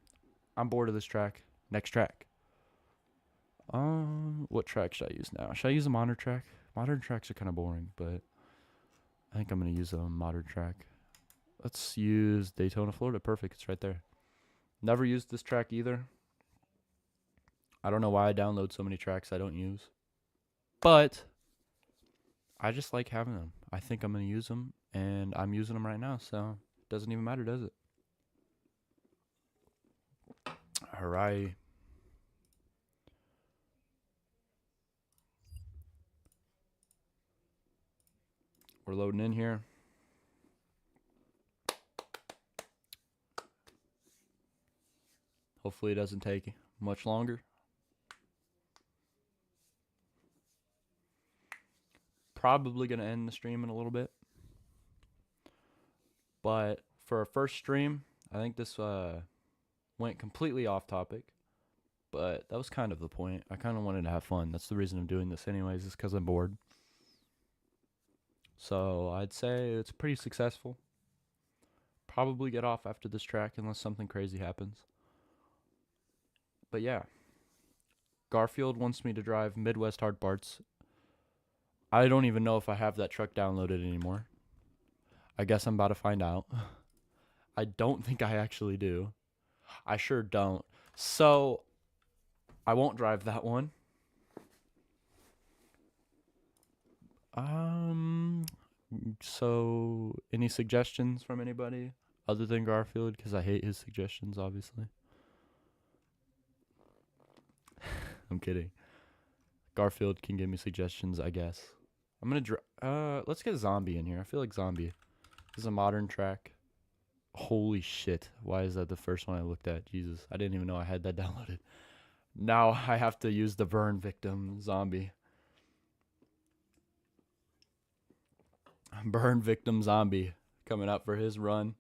A: I'm bored of this track. Next track. What track should I use now? Should I use a modern track? Modern tracks are kind of boring, but I think I'm going to use a modern track. Let's use Daytona, Florida. Perfect. It's right there. Never used this track either. I don't know why I download so many tracks I don't use. But I just like having them. I think I'm going to use them, and I'm using them right now, so it doesn't even matter, does it? All right. We're loading in here. Hopefully it doesn't take much longer. Probably going to end the stream in a little bit. But for our first stream, I think this went completely off topic. But that was kind of the point. I kind of wanted to have fun. That's the reason I'm doing this anyways, is because I'm bored. So I'd say it's pretty successful. Probably get off after this track unless something crazy happens. But yeah. Garfield wants me to drive Midwest Hard Parts. I don't even know if I have that truck downloaded anymore. I guess I'm about to find out. I don't think I actually do. I sure don't. So I won't drive that one. So any suggestions from anybody? other than Garfield because I hate his suggestions, obviously. I'm kidding. Garfield can give me suggestions, I guess. I'm gonna let's get Zombie in here. I feel like Zombie is a modern track. Holy shit. Why is that the first one I looked at? Jesus. I didn't even know I had that downloaded. Now I have to use the burn victim Zombie. Burn victim Zombie coming up for his run.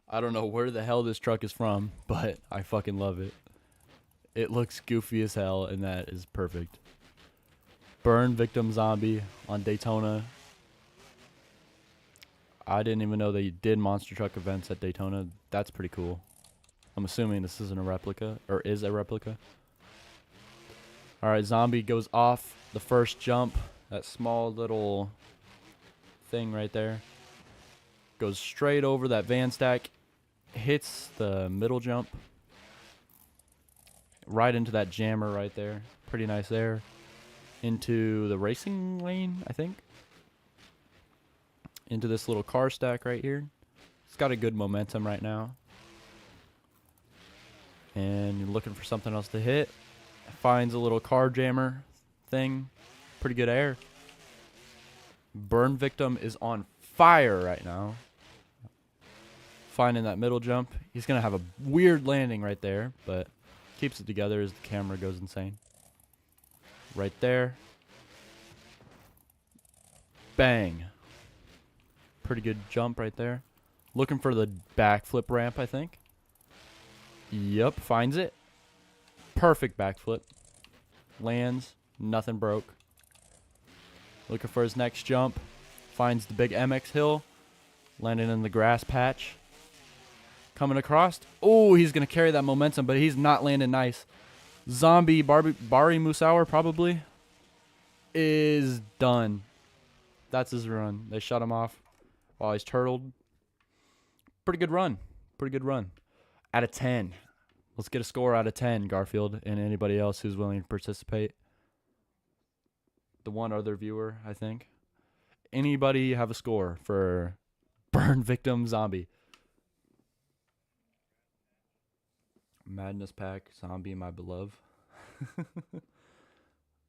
A: I don't know where the hell this truck is from, but I fucking love it. It looks goofy as hell, and that is perfect. Burn victim Zombie on Daytona. I didn't even know they did monster truck events at Daytona. That's pretty cool. I'm assuming this isn't a replica, or is a replica. Alright, Zombie goes off the first jump. That small little thing right there. Goes straight over that van stack. Hits the middle jump. Right into that jammer right there. Pretty nice there. Into the racing lane, I think. Into this little car stack right here. It's got a good momentum right now. And you're looking for something else to hit. Finds a little car jammer thing. Pretty good air. Burn victim is on fire right now. Finding that middle jump. He's going to have a weird landing right there, but keeps it together as the camera goes insane. Right there. Bang. Pretty good jump right there. Looking for the backflip ramp, I think. Yup, finds it. Perfect backflip. Lands. Nothing broke. Looking for his next jump. Finds the big MX hill. Landing in the grass patch. Coming across. Oh, he's going to carry that momentum, but he's not landing nice. Zombie Bari Musauer probably is done. That's his run. They shut him off while he's turtled. Pretty good run. Pretty good run. Out of 10. Let's get a score out of 10, Garfield, and anybody else who's willing to participate. The one other viewer, I think. Anybody have a score for Burn Victim Zombie? Madness Pack, Zombie, my beloved.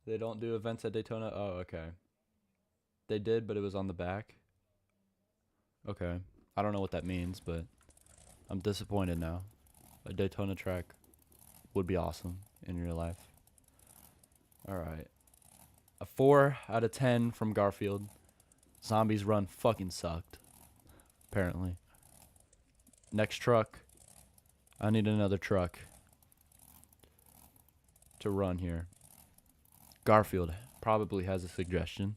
A: They don't do events at Daytona? Oh, okay. They did, but it was on the back. Okay. I don't know what that means, but I'm disappointed now. A Daytona track would be awesome in real life. Alright. A 4 out of 10 from Garfield. Zombie's run fucking sucked. Apparently. Next truck. I need another truck to run here. Garfield probably has a suggestion.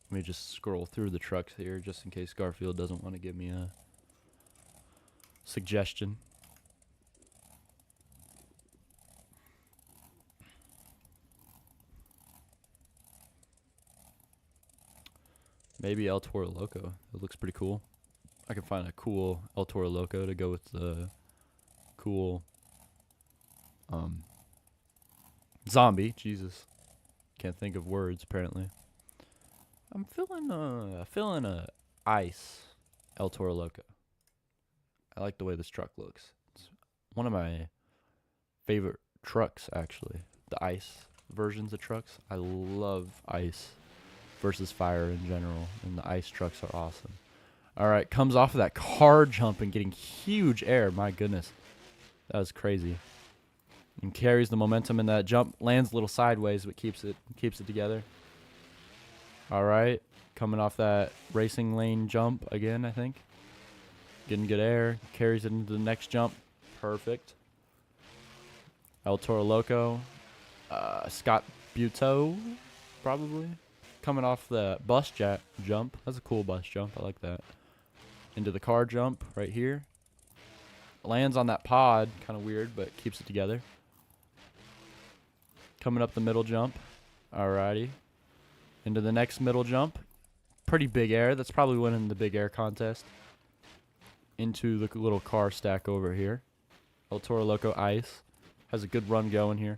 A: Let me just scroll through the trucks here just in case Garfield doesn't want to give me a suggestion. Maybe El Toro Loco. It looks pretty cool. I can find a cool El Toro Loco to go with the cool zombie. Jesus. Can't think of words apparently. I'm feeling a ice El Toro Loco. I like the way this truck looks. It's one of my favorite trucks actually. The ice versions of trucks. I love ice versus fire in general, and the ice trucks are awesome. Alright, comes off of that car jump and getting huge air. My goodness. That was crazy. And carries the momentum in that jump. Lands a little sideways, but keeps it together. Alright. Coming off that racing lane jump again, I think. Getting good air. Carries it into the next jump. Perfect. El Toro Loco. Scott Buteau, probably. Coming off the bus jump. That's a cool bus jump. I like that. Into the car jump right here. Lands on that pod. Kind of weird, but keeps it together. Coming up the middle jump. Alrighty. Into the next middle jump. Pretty big air. That's probably winning the big air contest. Into the little car stack over here. El Toro Loco Ice. Has a good run going here.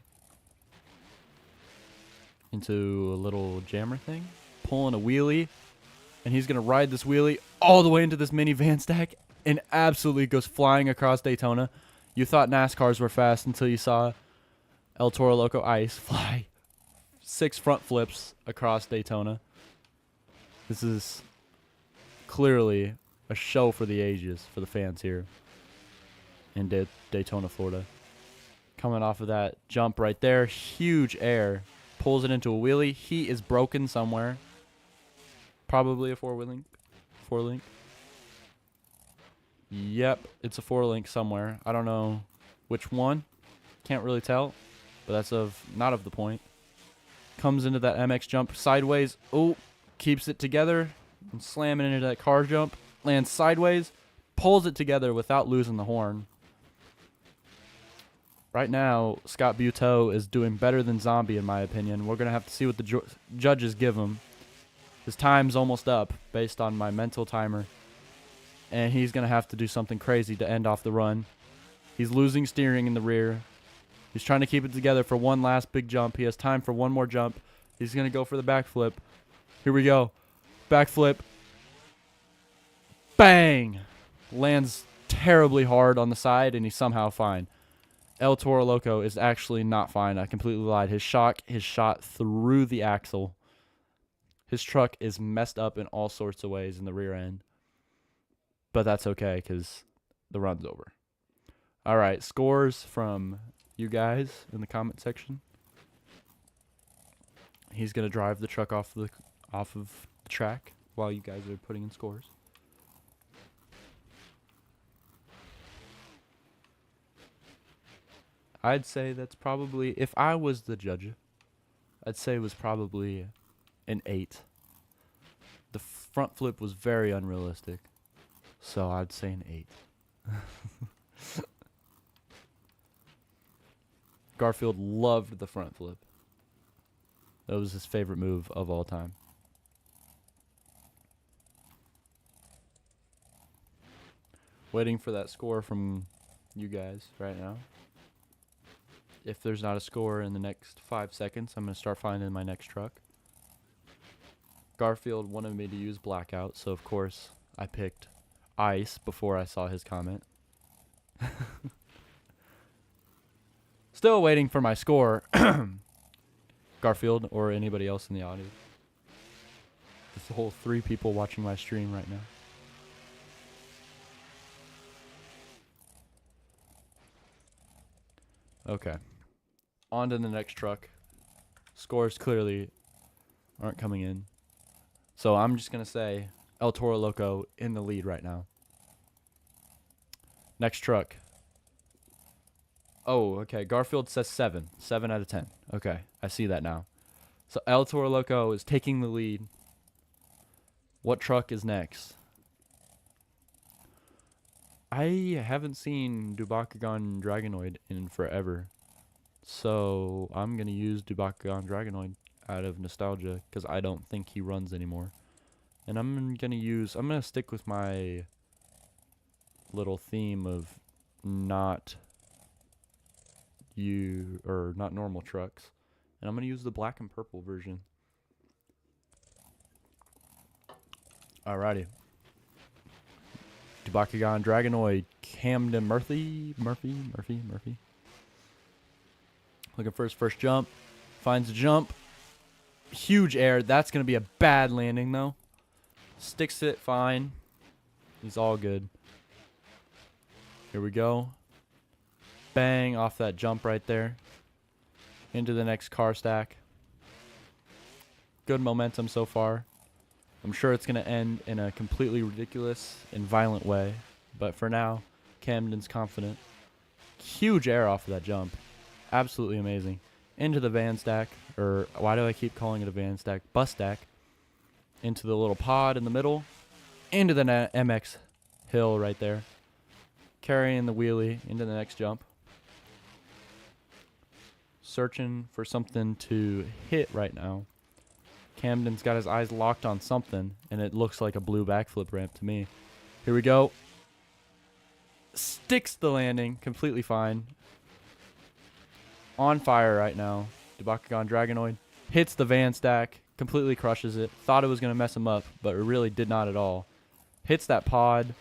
A: Into a little jammer thing. Pulling a wheelie. And he's going to ride this wheelie all the way into this mini van stack and absolutely goes flying across Daytona. You thought NASCARs were fast until you saw El Toro Loco Ice fly 6 front flips across Daytona. This is clearly a show for the ages for the fans here in Daytona, Florida. Coming off of that jump right there, huge air, pulls it into a wheelie. He is broken somewhere. Probably a 4-link. Yep, it's a 4-link somewhere. I don't know which one. Can't really tell, but that's not of the point. Comes into that MX jump sideways. Oh, keeps it together and slamming into that car jump. Lands sideways, pulls it together without losing the horn. Right now, Scott Buteau is doing better than Zombie, in my opinion. We're going to have to see what the judges give him. His time's almost up, based on my mental timer. And he's going to have to do something crazy to end off the run. He's losing steering in the rear. He's trying to keep it together for one last big jump. He has time for one more jump. He's going to go for the backflip. Here we go. Backflip. Bang! Lands terribly hard on the side, and he's somehow fine. El Toro Loco is actually not fine. I completely lied. His shot through the axle. His truck is messed up in all sorts of ways in the rear end. But that's okay, because the run's over. All right, scores from you guys in the comment section. He's going to drive the truck off of the track while you guys are putting in scores. I'd say that's probably, if I was the judge, I'd say it was probably an 8. The front flip was very unrealistic, so I'd say an 8. Garfield loved the front flip. That was his favorite move of all time. Waiting for that score from you guys right now. If there's not a score in the next 5 seconds, I'm going to start finding my next truck. Garfield wanted me to use blackout, so of course I picked ice before I saw his comment. Still waiting for my score. Garfield or anybody else in the audience. There's a whole 3 people watching my stream right now. Okay. On to the next truck. Scores clearly aren't coming in. So I'm just going to say El Toro Loco in the lead right now. Next truck. Oh, okay. Garfield says 7. 7 out of 10. Okay, I see that now. So El Toro Loco is taking the lead. What truck is next? I haven't seen Dubakugan Dragonoid in forever. So I'm going to use Dubakugan Dragonoid out of nostalgia because I don't think he runs anymore. And I'm going to stick with my little theme of not normal trucks. And I'm going to use the black and purple version. Alrighty. Dubakugan Dragonoid, Camden Murphy. Looking for his first jump. Finds a jump. Huge air. That's going to be a bad landing, though. Sticks it fine. He's all good. Here we go. Bang off that jump right there. Into the next car stack. Good momentum so far. I'm sure it's going to end in a completely ridiculous and violent way. But for now, Camden's confident. Huge air off of that jump. Absolutely amazing. Into the van stack. Or why do I keep calling it a van stack? Bus stack. Into the little pod in the middle. Into the MX hill right there. Carrying the wheelie into the next jump. Searching for something to hit right now. Camden's got his eyes locked on something, and it looks like a blue backflip ramp to me. Here we go. Sticks the landing. Completely fine. On fire right now. Dubakugan Dragonoid hits the van stack. Completely crushes it. Thought it was going to mess him up, but it really did not at all. Hits that pod.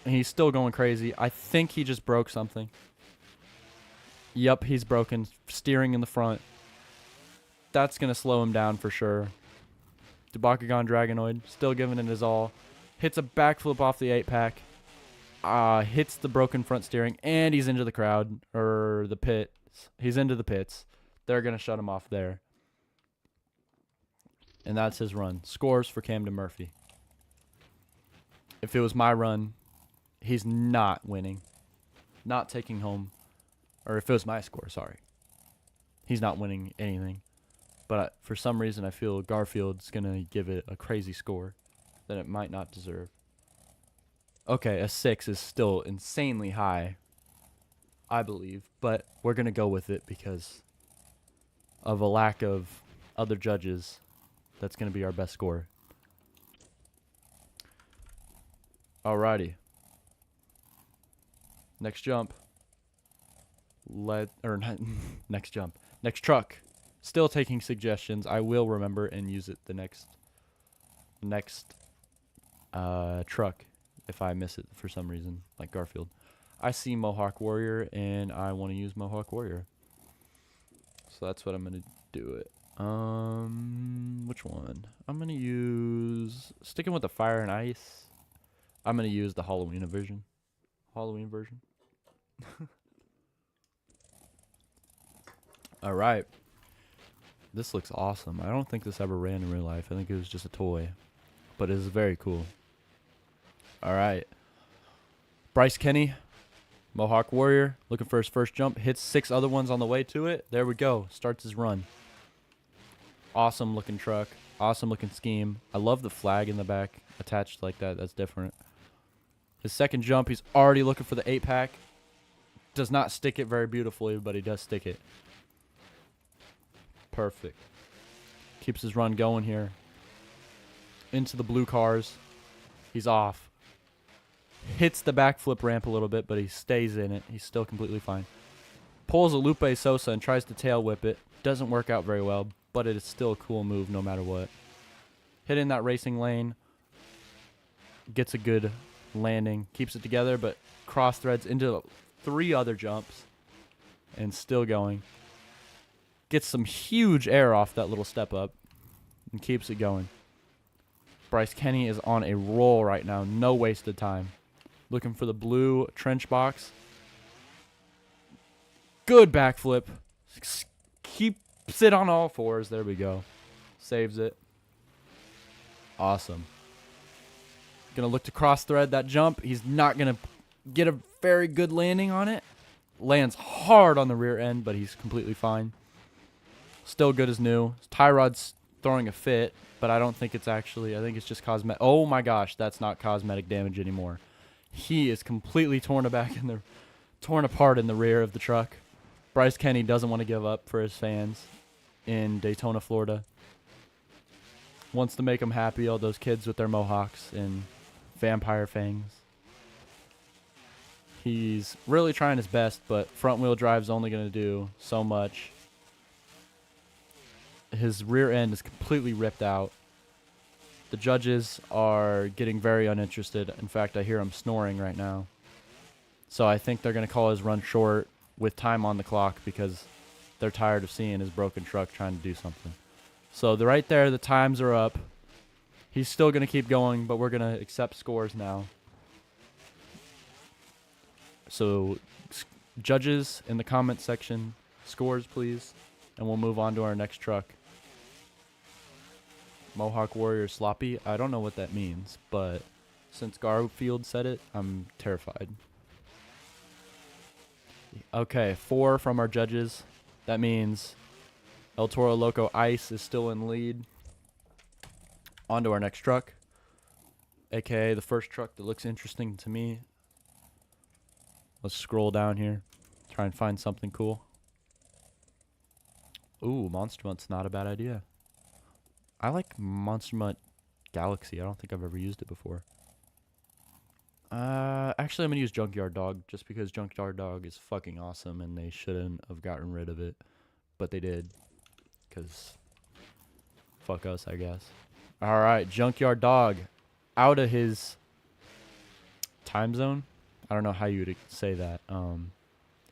A: And he's still going crazy. I think he just broke something. Yep, he's broken. Steering in the front. That's going to slow him down for sure. Bakugan Dragonoid, still giving it his all. Hits a backflip off the 8-pack. Hits the broken front steering. And he's into the crowd. Or the pits. He's into the pits. They're going to shut him off there. And that's his run. Scores for Camden Murphy. If it was my run, he's not winning. Not taking home. Or if it was my score, sorry. He's not winning anything. But for some reason, I feel Garfield's going to give it a crazy score that it might not deserve. Okay, a 6 is still insanely high, I believe. But we're going to go with it because of a lack of other judges. That's going to be our best score. Alrighty. Next jump. Next jump. Next truck. Still taking suggestions. I will remember and use it the next truck if I miss it for some reason, like Garfield. I see Mohawk Warrior and I want to use Mohawk Warrior. So that's what I'm going to do it. Which one? I'm going to use, sticking with the fire and ice, I'm going to use the Halloween version. All right. This looks awesome. I don't think this ever ran in real life. I think it was just a toy. But it is very cool. All right. Bryce Kenny, Mohawk Warrior, looking for his first jump. Hits 6 other ones on the way to it. There we go. Starts his run. Awesome looking truck. Awesome looking scheme. I love the flag in the back attached like that. That's different. His second jump, he's already looking for the 8-pack. Does not stick it very beautifully, but he does stick it. Perfect. Keeps his run going here. Into the blue cars. He's off. Hits the backflip ramp a little bit, but he stays in it. He's still completely fine. Pulls a Lupe Sosa and tries to tail whip it. Doesn't work out very well, but it is still a cool move no matter what. Hitting that racing lane. Gets a good landing. Keeps it together, but cross threads into 3 other jumps. And still going. Gets some huge air off that little step up. And keeps it going. Bryce Kenny is on a roll right now. No wasted time. Looking for the blue trench box. Good backflip. Keeps it on all 4s. There we go. Saves it. Awesome. Gonna look to cross thread that jump. He's not gonna get a very good landing on it. Lands hard on the rear end, but he's completely fine. Still good as new. Tie rod's throwing a fit, but I don't think it's actually, I think it's just cosmetic. Oh my gosh, that's not cosmetic damage anymore. He is completely torn apart in the rear of the truck. Bryce Kenny doesn't want to give up for his fans in Daytona, Florida. Wants to make them happy, all those kids with their mohawks and vampire fangs. He's really trying his best, but front wheel drive's only going to do so much. His rear end is completely ripped out. The judges are getting very uninterested. In fact, I hear him snoring right now. So I think they're going to call his run short with time on the clock because they're tired of seeing his broken truck trying to do something. So right there, the times are up. He's still going to keep going, but we're going to accept scores now. So judges in the comment section, scores please, and we'll move on to our next truck. Mohawk Warrior Sloppy. I don't know what that means, but since Garfield said it, I'm terrified. Okay, 4 from our judges. That means El Toro Loco Ice is still in lead. On to our next truck, aka the first truck that looks interesting to me. Let's scroll down here, try and find something cool. Ooh, Monster Mutt's not a bad idea. I like Monster Mutt Galaxy. I don't think I've ever used it before. Actually, I'm going to use Junkyard Dog just because Junkyard Dog is fucking awesome and they shouldn't have gotten rid of it. But they did because fuck us, I guess. All right, Junkyard Dog, out of his time zone. I don't know how you would say that.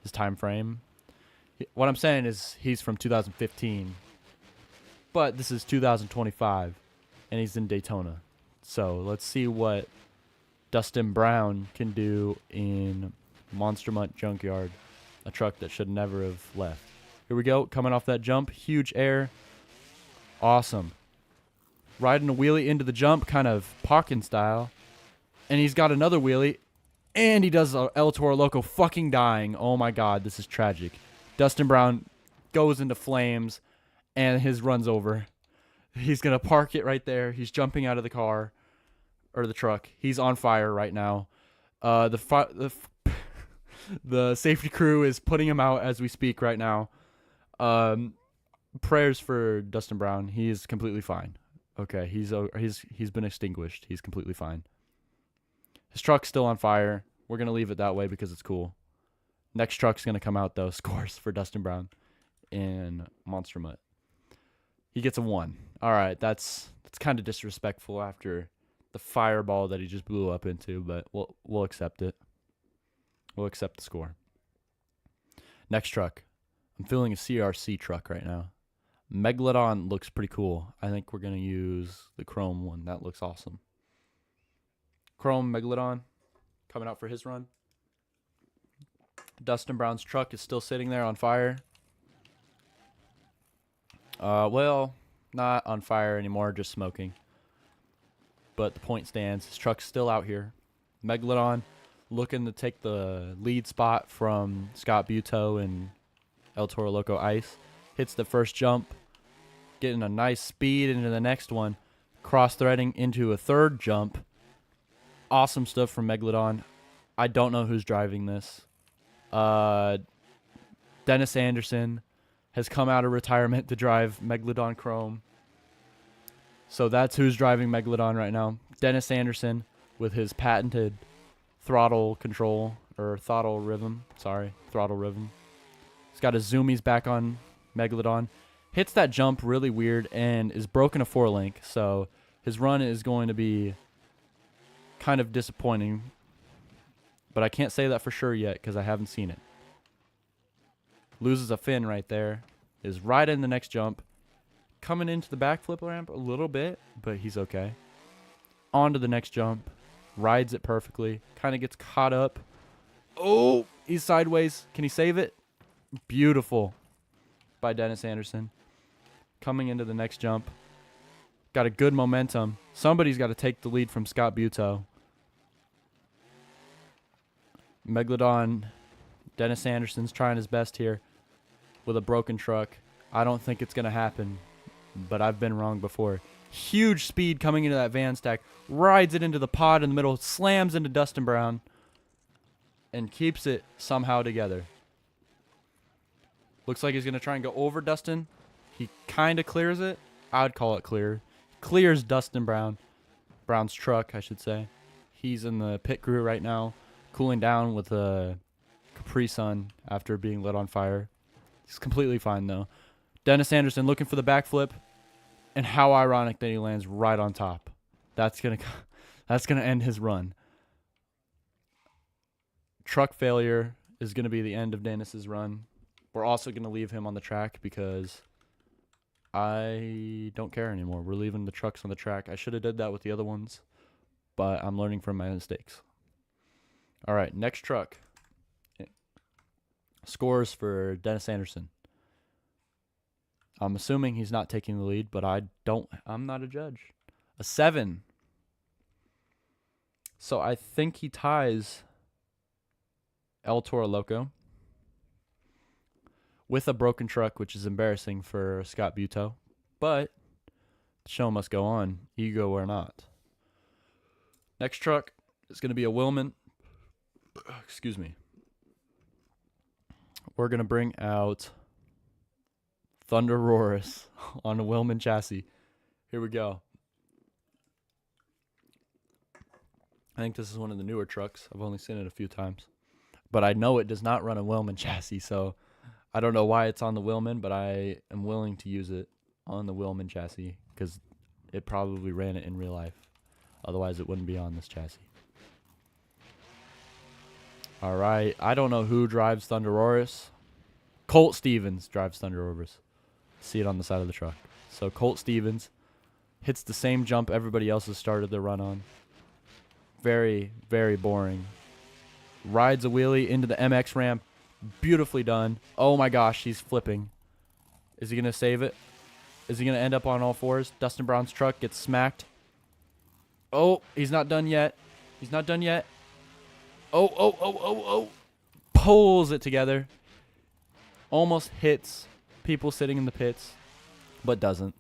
A: His time frame. What I'm saying is he's from 2015, but this is 2025, and he's in Daytona. So let's see what Dustin Brown can do in Monster Mutt Junkyard, a truck that should never have left. Here we go, coming off that jump, huge air, awesome. Riding a wheelie into the jump, kind of Pawkin style, and he's got another wheelie, and he does a El Toro Loco, fucking dying. Oh my god, this is tragic. Dustin Brown goes into flames, and his run's over. He's going to park it right there. He's jumping out of the car, or the truck. He's on fire right now. The safety crew is putting him out as we speak right now. Prayers for Dustin Brown. He is completely fine. Okay, he's been extinguished. He's completely fine. His truck's still on fire. We're going to leave it that way because it's cool. Next truck's going to come out, though. Scores for Dustin Brown in Monster Mutt. He gets a 1. All right, that's kind of disrespectful after the fireball that he just blew up into, but we'll accept it. We'll accept the score. Next truck. I'm feeling a CRC truck right now. Megalodon looks pretty cool. I think we're going to use the chrome one. That looks awesome. Chrome Megalodon coming out for his run. Dustin Brown's truck is still sitting there on fire. Well, not on fire anymore, just smoking. But the point stands. His truck's still out here. Megalodon looking to take the lead spot from Scott Buteau and El Toro Loco Ice. Hits the first jump, getting a nice speed into the next one. Cross-threading into a third jump. Awesome stuff from Megalodon. I don't know who's driving this. Dennis Anderson has come out of retirement to drive Megalodon Chrome. So that's who's driving Megalodon right now. Dennis Anderson with his patented throttle control, or throttle rhythm. Sorry, throttle rhythm. He's got his zoomies back on Megalodon. Hits that jump really weird and is broken a 4-link. So his run is going to be kind of disappointing. But I can't say that for sure yet because I haven't seen it. Loses a fin right there. Is right in the next jump. Coming into the backflip ramp a little bit, but he's okay. On to the next jump. Rides it perfectly. Kind of gets caught up. Oh, he's sideways. Can he save it? Beautiful by Dennis Anderson. Coming into the next jump. Got a good momentum. Somebody's got to take the lead from Scott Buteau. Megalodon, Dennis Anderson's trying his best here with a broken truck. I don't think it's going to happen, but I've been wrong before. Huge speed coming into that van stack. Rides it into the pod in the middle. Slams into Dustin Brown. And keeps it somehow together. Looks like he's going to try and go over Dustin. He kind of clears it. I would call it clear. Clears Dustin Brown. Brown's truck, I should say. He's in the pit crew right now, cooling down with a Capri Sun after being lit on fire. He's completely fine, though. Dennis Anderson looking for the backflip. And how ironic that he lands right on top. That's gonna end his run. Truck failure is going to be the end of Dennis's run. We're also going to leave him on the track because I don't care anymore. We're leaving the trucks on the track. I should have did that with the other ones, but I'm learning from my mistakes. All right, next truck. Scores for Dennis Anderson. I'm assuming he's not taking the lead, but I'm not a judge. A 7. So I think he ties El Toro Loco with a broken truck, which is embarrassing for Scott Buteau. But the show must go on, ego or not. Next truck is going to be a Willman. Excuse me. We're going to bring out Thunder Roarus on a Willman chassis. Here we go. I think this is one of the newer trucks. I've only seen it a few times. But I know it does not run a Willman chassis, so I don't know why it's on the Willman, but I am willing to use it on the Willman chassis because it probably ran it in real life. Otherwise, it wouldn't be on this chassis. All right. I don't know who drives Thunderosaurus. Colt Stevens drives Thunderosaurus. See it on the side of the truck. So Colt Stevens hits the same jump everybody else has started their run on. Very, very boring. Rides a wheelie into the MX ramp. Beautifully done. Oh my gosh, he's flipping. Is he going to save it? Is he going to end up on all fours? Dustin Brown's truck gets smacked. Oh, he's not done yet. He's not done yet. Oh. Pulls it together. Almost hits people sitting in the pits, but doesn't.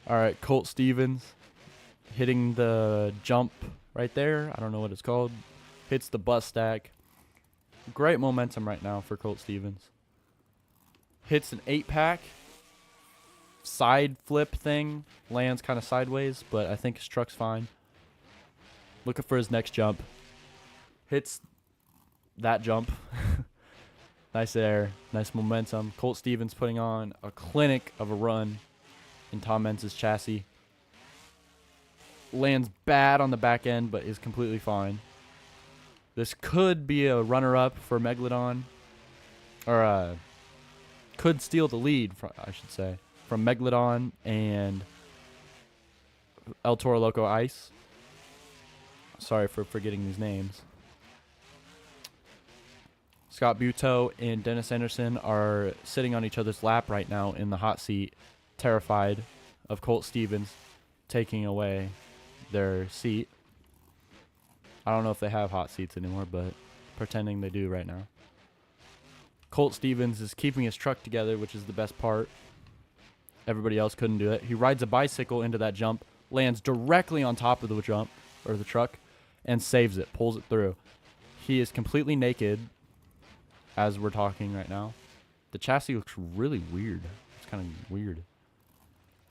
A: All right, Colt Stevens hitting the jump right there. I don't know what it's called. Hits the bus stack. Great momentum right now for Colt Stevens. Hits an 8-pack. Side flip thing. Lands kind of sideways, but I think his truck's fine. Looking for his next jump. Hits that jump. Nice air. Nice momentum. Colt Stevens putting on a clinic of a run in Tom Mentz's chassis. Lands bad on the back end, but is completely fine. This could be a runner-up for Megalodon. Or could steal the lead, I should say, from Megalodon and El Toro Loco Ice. Sorry for forgetting these names. Scott Buteau and Dennis Anderson are sitting on each other's lap right now in the hot seat, terrified of Colt Stevens taking away their seat. I don't know if they have hot seats anymore, but pretending they do right now. Colt Stevens is keeping his truck together, which is the best part. Everybody else couldn't do it. He rides a bicycle into that jump, lands directly on top of the jump, or the truck, and saves it, pulls it through. He is completely naked as we're talking right now. The chassis looks really weird. It's kind of weird.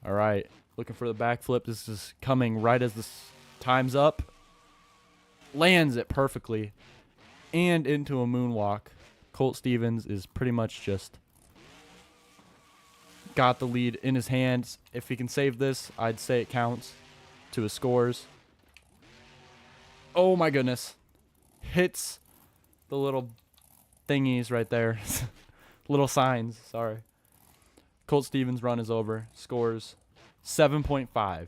A: All right, looking for the backflip. This is coming right as this time's up. Lands it perfectly and into a moonwalk. Colt Stevens is pretty much just got the lead in his hands. If he can save this, I'd say it counts to his scores. Oh my goodness. Hits the little thingies right there. Little signs, sorry. Colt Stevens' run is over. Scores 7.5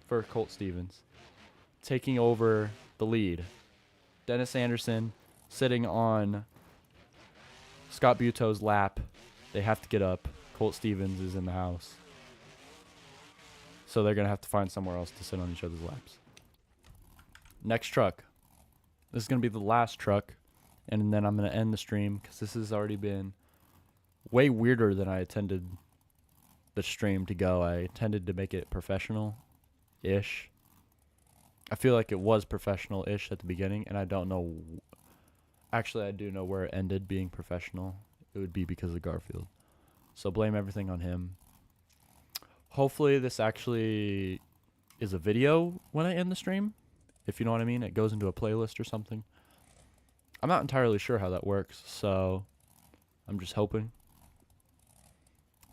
A: for Colt Stevens. Taking over the lead. Dennis Anderson sitting on Scott Buteau's lap. They have to get up. Colt Stevens is in the house. So they're going to have to find somewhere else to sit on each other's laps. Next truck. This is going to be the last truck. And then I'm going to end the stream because this has already been way weirder than I intended the stream to go. I intended to make it professional-ish. I feel like it was professional-ish at the beginning, and I don't know. Actually, I do know where it ended being professional. It would be because of Garfield. So blame everything on him. Hopefully this actually is a video when I end the stream, if you know what I mean. It goes into a playlist or something. I'm not entirely sure how that works, so I'm just hoping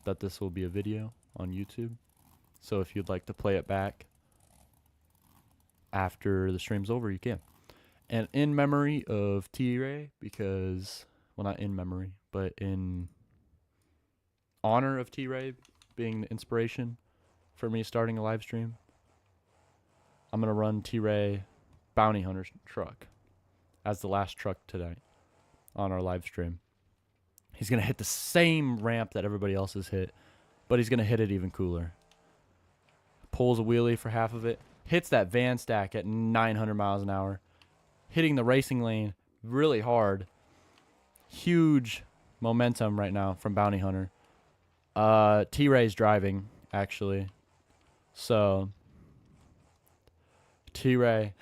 A: that this will be a video on YouTube. So if you'd like to play it back after the stream's over, you can. And in memory of T-Ray, because, well, not in memory, but in honor of T-Ray being the inspiration for me starting a live stream, I'm going to run T-Ray Bounty Hunter's truck as the last truck tonight on our live stream. He's going to hit the same ramp that everybody else has hit, but he's going to hit it even cooler. Pulls a wheelie for half of it. Hits that van stack at 900 miles an hour. Hitting the racing lane really hard. Huge momentum right now from Bounty Hunter. T-Ray's driving, actually. So, T-Ray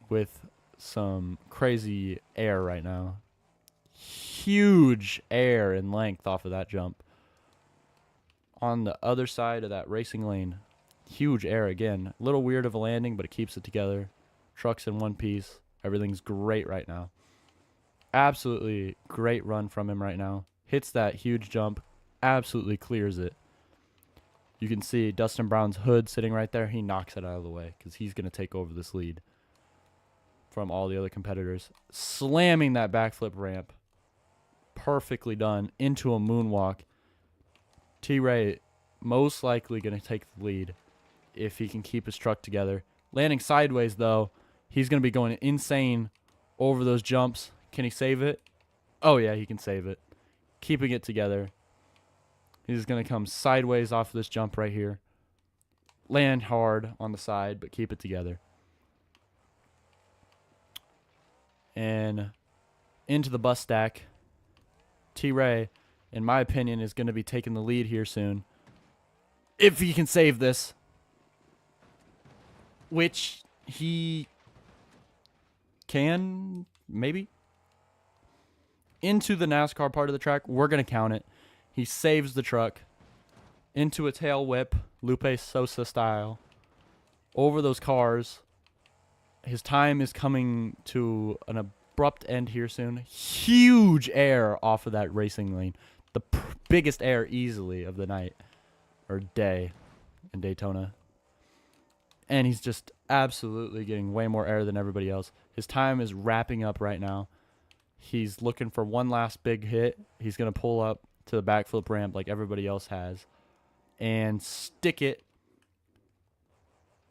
A: with some crazy air right now. Huge air and length off of that jump. On the other side of that racing lane, huge air again. A little weird of a landing, but it keeps it together. Truck's in one piece. Everything's great right now. Absolutely great run from him right now. Hits that huge jump. Absolutely clears it. You can see Dustin Brown's hood sitting right there. He knocks it out of the way because he's going to take over this lead from all the other competitors. Slamming that backflip ramp. Perfectly done into a moonwalk. T-Ray most likely going to take the lead if he can keep his truck together. Landing sideways, though. He's going to be going insane over those jumps. Can he save it? Oh, yeah, he can save it. Keeping it together. He's going to come sideways off of this jump right here. Land hard on the side, but keep it together. And into the bus stack. T-Ray, in my opinion, is going to be taking the lead here soon. If he can save this. Which he can, maybe. Into the NASCAR part of the track. We're going to count it. He saves the truck into a tail whip, Lupe Sosa style, over those cars. His time is coming to an abrupt end here soon. Huge air off of that racing lane. The biggest air easily of the night or day in Daytona. And he's just absolutely getting way more air than everybody else. His time is wrapping up right now. He's looking for one last big hit. He's going to pull up to the backflip ramp like everybody else has and stick it.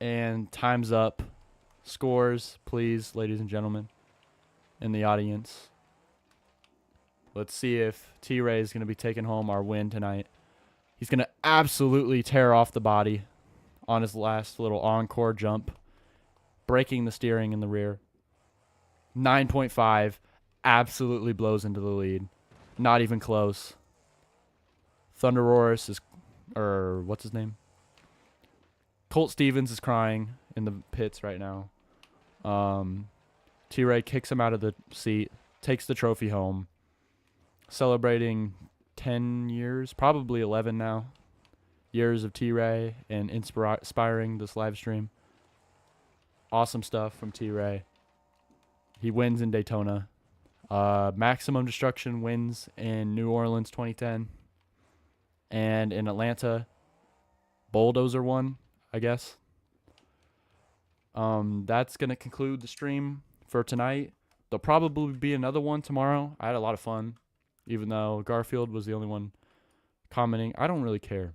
A: And time's up. Scores, please, ladies and gentlemen, in the audience. Let's see if T-Ray is going to be taking home our win tonight. He's going to absolutely tear off the body on his last little encore jump, breaking the steering in the rear. 9.5 absolutely blows into the lead. Not even close. Thunderoris is, or what's his name? Colt Stevens is crying in the pits right now. T-Ray kicks him out of the seat, takes the trophy home, celebrating 10 years, probably 11 now, years of T-Ray and inspiring this live stream. Awesome stuff from T-Ray. He wins in Daytona. Maximum Destruction wins in New Orleans 2010. And in Atlanta, Bulldozer won, I guess. That's going to conclude the stream for tonight. There'll probably be another one tomorrow. I had a lot of fun, even though Garfield was the only one commenting. I don't really care.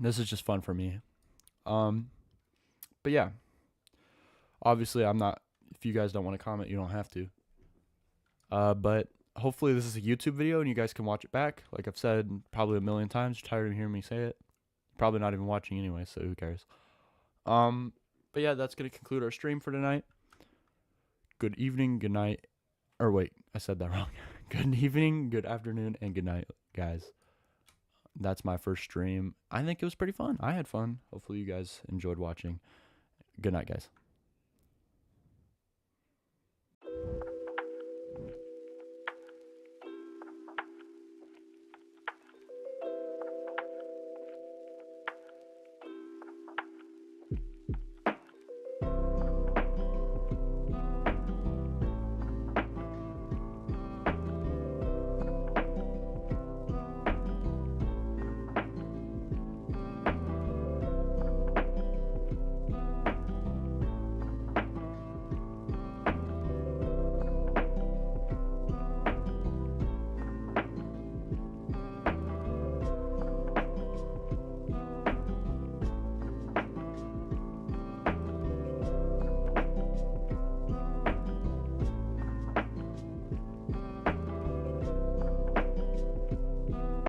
A: This is just fun for me. But yeah, obviously I'm not, if you guys don't want to comment, you don't have to. But hopefully this is a YouTube video and you guys can watch it back. Like I've said probably a million times, you're tired of hearing me say it. Probably not even watching anyway, so who cares? But yeah, that's going to conclude our stream for tonight. Good evening, good night. Or wait, I said that wrong. Good evening, good afternoon, and good night, guys. That's my first stream. I think it was pretty fun. I had fun. Hopefully you guys enjoyed watching. Good night, guys.